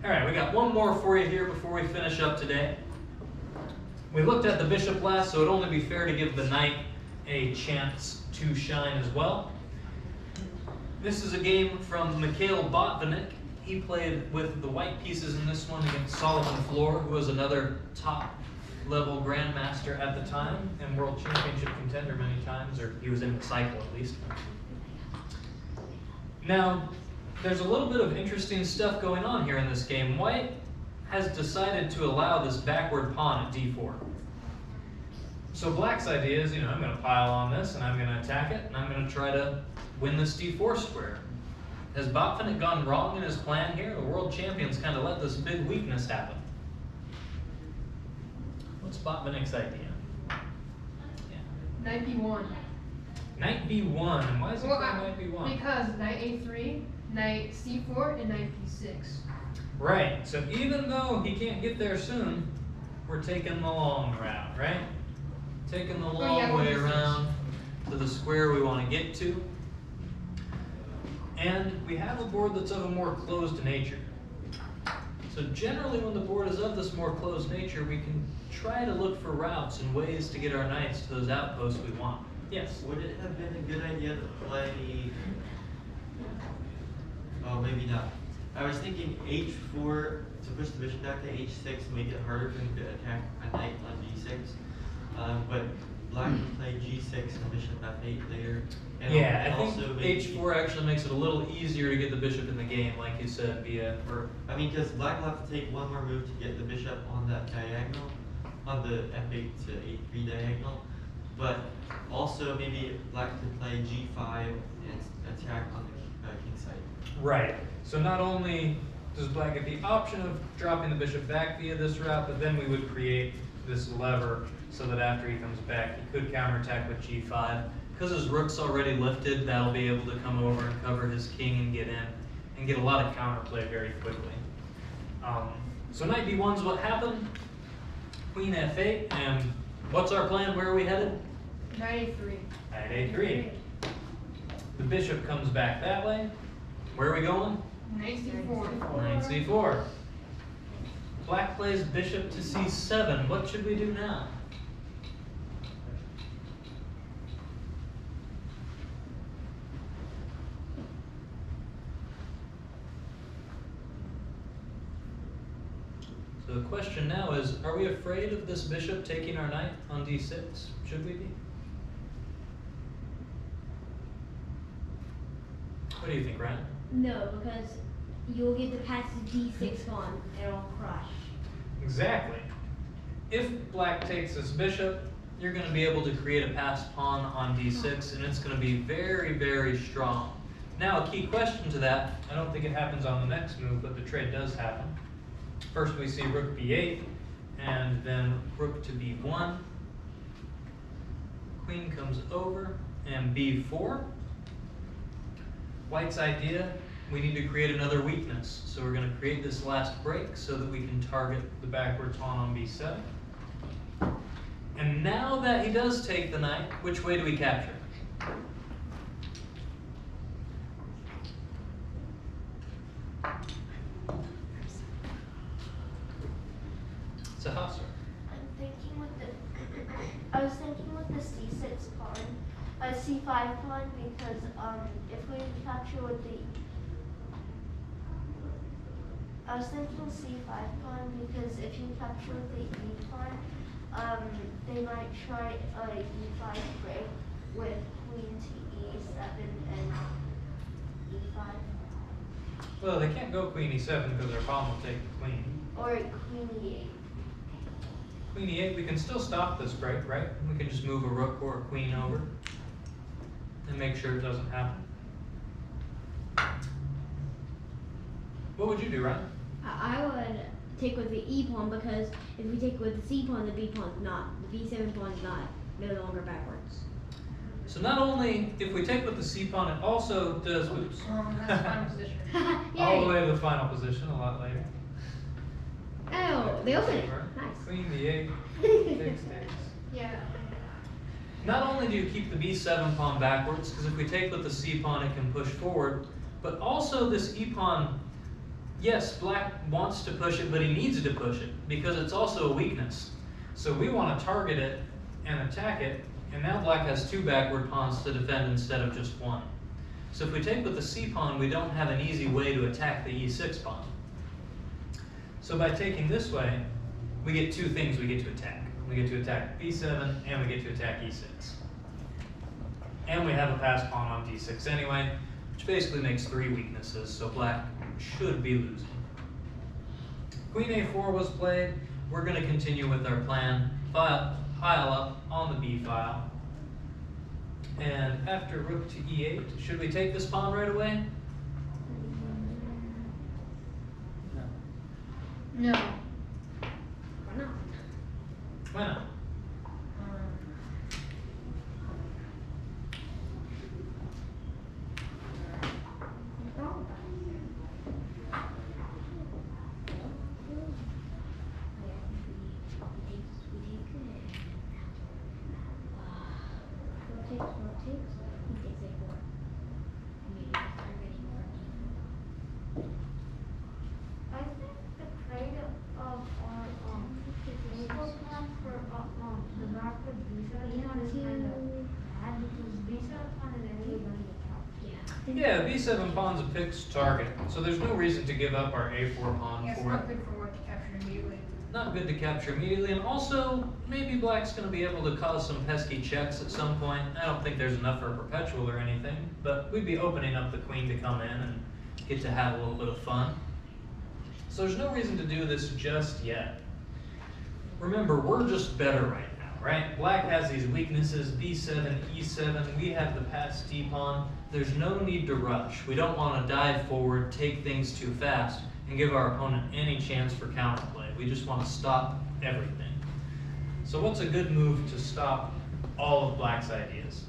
All right, we got one more for you here before we finish up today. We looked at the bishop last, so it'd only be fair to give the knight a chance to shine as well. This is a game from Mikhail Botvinnik. He played with the white pieces in this one against Solomon Floor, who was another top-level grandmaster at the time and world championship contender many times, or he was in the cycle at least. Now, there's a little bit of interesting stuff going on here in this game. White has decided to allow this backward pawn at d4. So black's idea is, I'm going to pile on this, and I'm going to attack it, and I'm going to try to win this d4 square. Has Botvinnik gone wrong in his plan here? The world champions kind of let this big weakness happen. What's Botvinnik's idea? Knight B1. Knight B1. And why is he playing Knight B1? Because Knight A3, Knight C4, and Knight B6. Right. So even though he can't get there soon, we're taking the long route, right? Taking the long way around to the square we want to get to. And we have a board that's of a more closed nature. So generally when the board is of this more closed nature, we can try to look for routes and ways to get our knights to those outposts we want. Yes? Would it have been a good idea to play... Oh, maybe not. I was thinking h4 to push the bishop back to h6 to make it harder for him to attack a knight on g6. But black can play g6 and bishop f8 later. And Yeah, I also think h4 actually makes it a little easier to get the bishop in the game, like you said, via... I mean, because black will have to take one more move to get the bishop on that diagonal, on the f8 to a3 diagonal. But also maybe black could play g5 and attack on the king side. Right. So not only does black get the option of dropping the bishop back via this route, but then we would create this lever so that after he comes back, he could counterattack with g5. Because his rook's already lifted, that'll be able to come over and cover his king and get in, and get a lot of counterplay very quickly. So knight b1's what happened. Queen f8, and what's our plan? Where are we headed? Knight A3. Knight a3. The bishop comes back that way. Where are we going? Knight C4. Knight c4. Black plays bishop to c7. What should we do now? So the question now is, are we afraid of this bishop taking our knight on d6? Should we be? What do you think, Ryan? No, because you'll get the pass to d6 pawn and it'll crush. Exactly. If black takes this bishop, you're going to be able to create a passed pawn on d6, and it's going to be very, very strong. Now, a key question to that, I don't think it happens on the next move, but the trade does happen. First we see rook b8, and then rook to b1. Queen comes over, and b4. White's idea, we need to create another weakness. So we're going to create this last break so that we can target the backward pawn on b7. And now that he does take the knight, which way do we capture? Sahasra. I was thinking with the c6 pawn, c5 pawn, because if we capture with the, I was thinking c5 pawn because if you capture with the e pawn, they might try a e5 break with queen to e7 and e5. Well, they can't go queen e7 because their pawn will take the queen. Or queen e8. Queen e8, we can still stop this break, right? We can just move a rook or a queen over and make sure it doesn't happen. What would you do, Ryan? I would take with the e pawn, because if we take with the c pawn, the b pawn's not, the b7 pawn's not, no longer backwards. So not only if we take with the c pawn, it also does oops. That's final position. All the way to the final position a lot later. Oh, they open it. Nice. Queen d8, takes. Yeah. Not only do you keep the b7 pawn backwards, because if we take with the c pawn, it can push forward, but also this e pawn, yes, black wants to push it, but he needs to push it, because it's also a weakness. So we want to target it and attack it, and now black has two backward pawns to defend instead of just one. So if we take with the c pawn, we don't have an easy way to attack the e6 pawn. So by taking this way, we get two things we get to attack. We get to attack b7, and we get to attack e6. And we have a passed pawn on d6 anyway, which basically makes three weaknesses, so black should be losing. Queen a4 was played. We're going to continue with our plan. Pile up on the b file. And after rook to e8, should we take this pawn right away? No. Why not? Why not? I think the trade of our equal pawn for the backward b7 pawn is kind of bad because b7 pawn is anyway going to get out. Yeah, b7 pawn's a fixed target, so there's no reason to give up our a4 pawn Yeah, it's for not it. good for white to capture immediately. Not good to capture immediately, and also maybe black's going to be able to cause some pesky checks at some point. I don't think there's enough for a perpetual or anything, but we'd be opening up the queen to come in and get to have a little bit of fun. So there's no reason to do this just yet. Remember, we're just better right now, right? Black has these weaknesses, b7, e7, we have the passed d pawn. There's no need to rush. We don't want to dive forward, take things too fast, and give our opponent any chance for counterplay. We just want to stop everything. So what's a good move to stop all of black's ideas?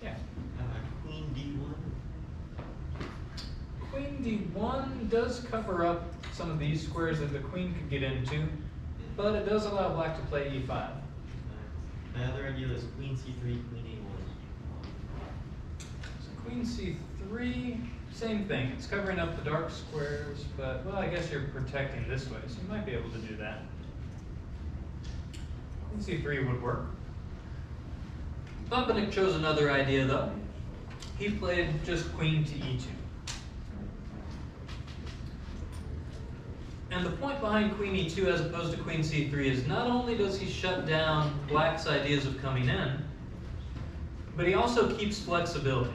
Yeah. Queen d1. Queen d1 does cover up some of these squares that the queen could get into, but it does allow black to play e5. My other idea is queen c3, queen a1. So queen c3, same thing. It's covering up the dark squares, but, well, I guess you're protecting this way, so you might be able to do that. Queen c3 would work. Bumbanik chose another idea, though. He played just queen to e2. And the point behind queen e2 as opposed to queen c3 is not only does he shut down black's ideas of coming in, but he also keeps flexibility.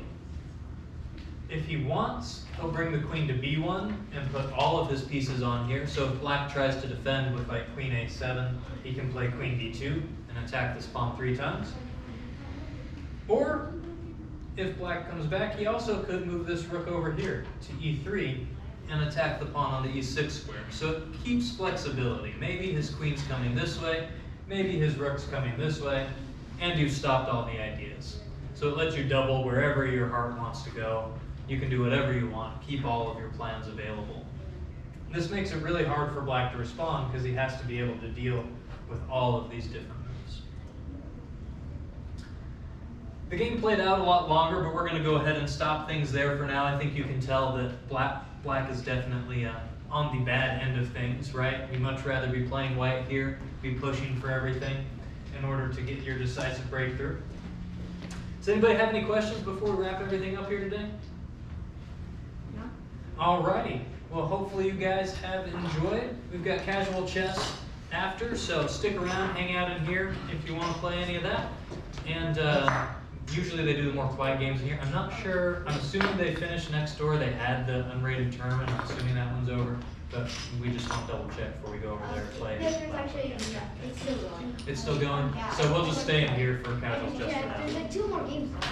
If he wants, he'll bring the queen to b1 and put all of his pieces on here. So if black tries to defend with like queen a7, he can play queen d2 and attack this pawn 3 times. Or if black comes back, he also could move this rook over here to e3 and attack the pawn on the e6 square. So it keeps flexibility. Maybe his queen's coming this way, maybe his rook's coming this way, and you've stopped all the ideas. So it lets you double wherever your heart wants to go. You can do whatever you want, keep all of your plans available. This makes it really hard for black to respond because he has to be able to deal with all of these different moves. The game played out a lot longer, but we're going to go ahead and stop things there for now. I think you can tell that black is definitely on the bad end of things, right? You'd much rather be playing white here, be pushing for everything in order to get your decisive breakthrough. Does anybody have any questions before we wrap everything up here today? No. Alrighty. Well, hopefully you guys have enjoyed. We've got casual chess after, so stick around, hang out in here if you want to play any of that. And usually they do the more quiet games in here. I'm not sure. I'm assuming they finished next door. They had the unrated tournament. I'm assuming that one's over. But we just want to double check before we go over there and play. There's actually, it's still going. It's still going? Yeah. So we'll just stay in here for casual chess for Yeah, now. there's like 2 more games left.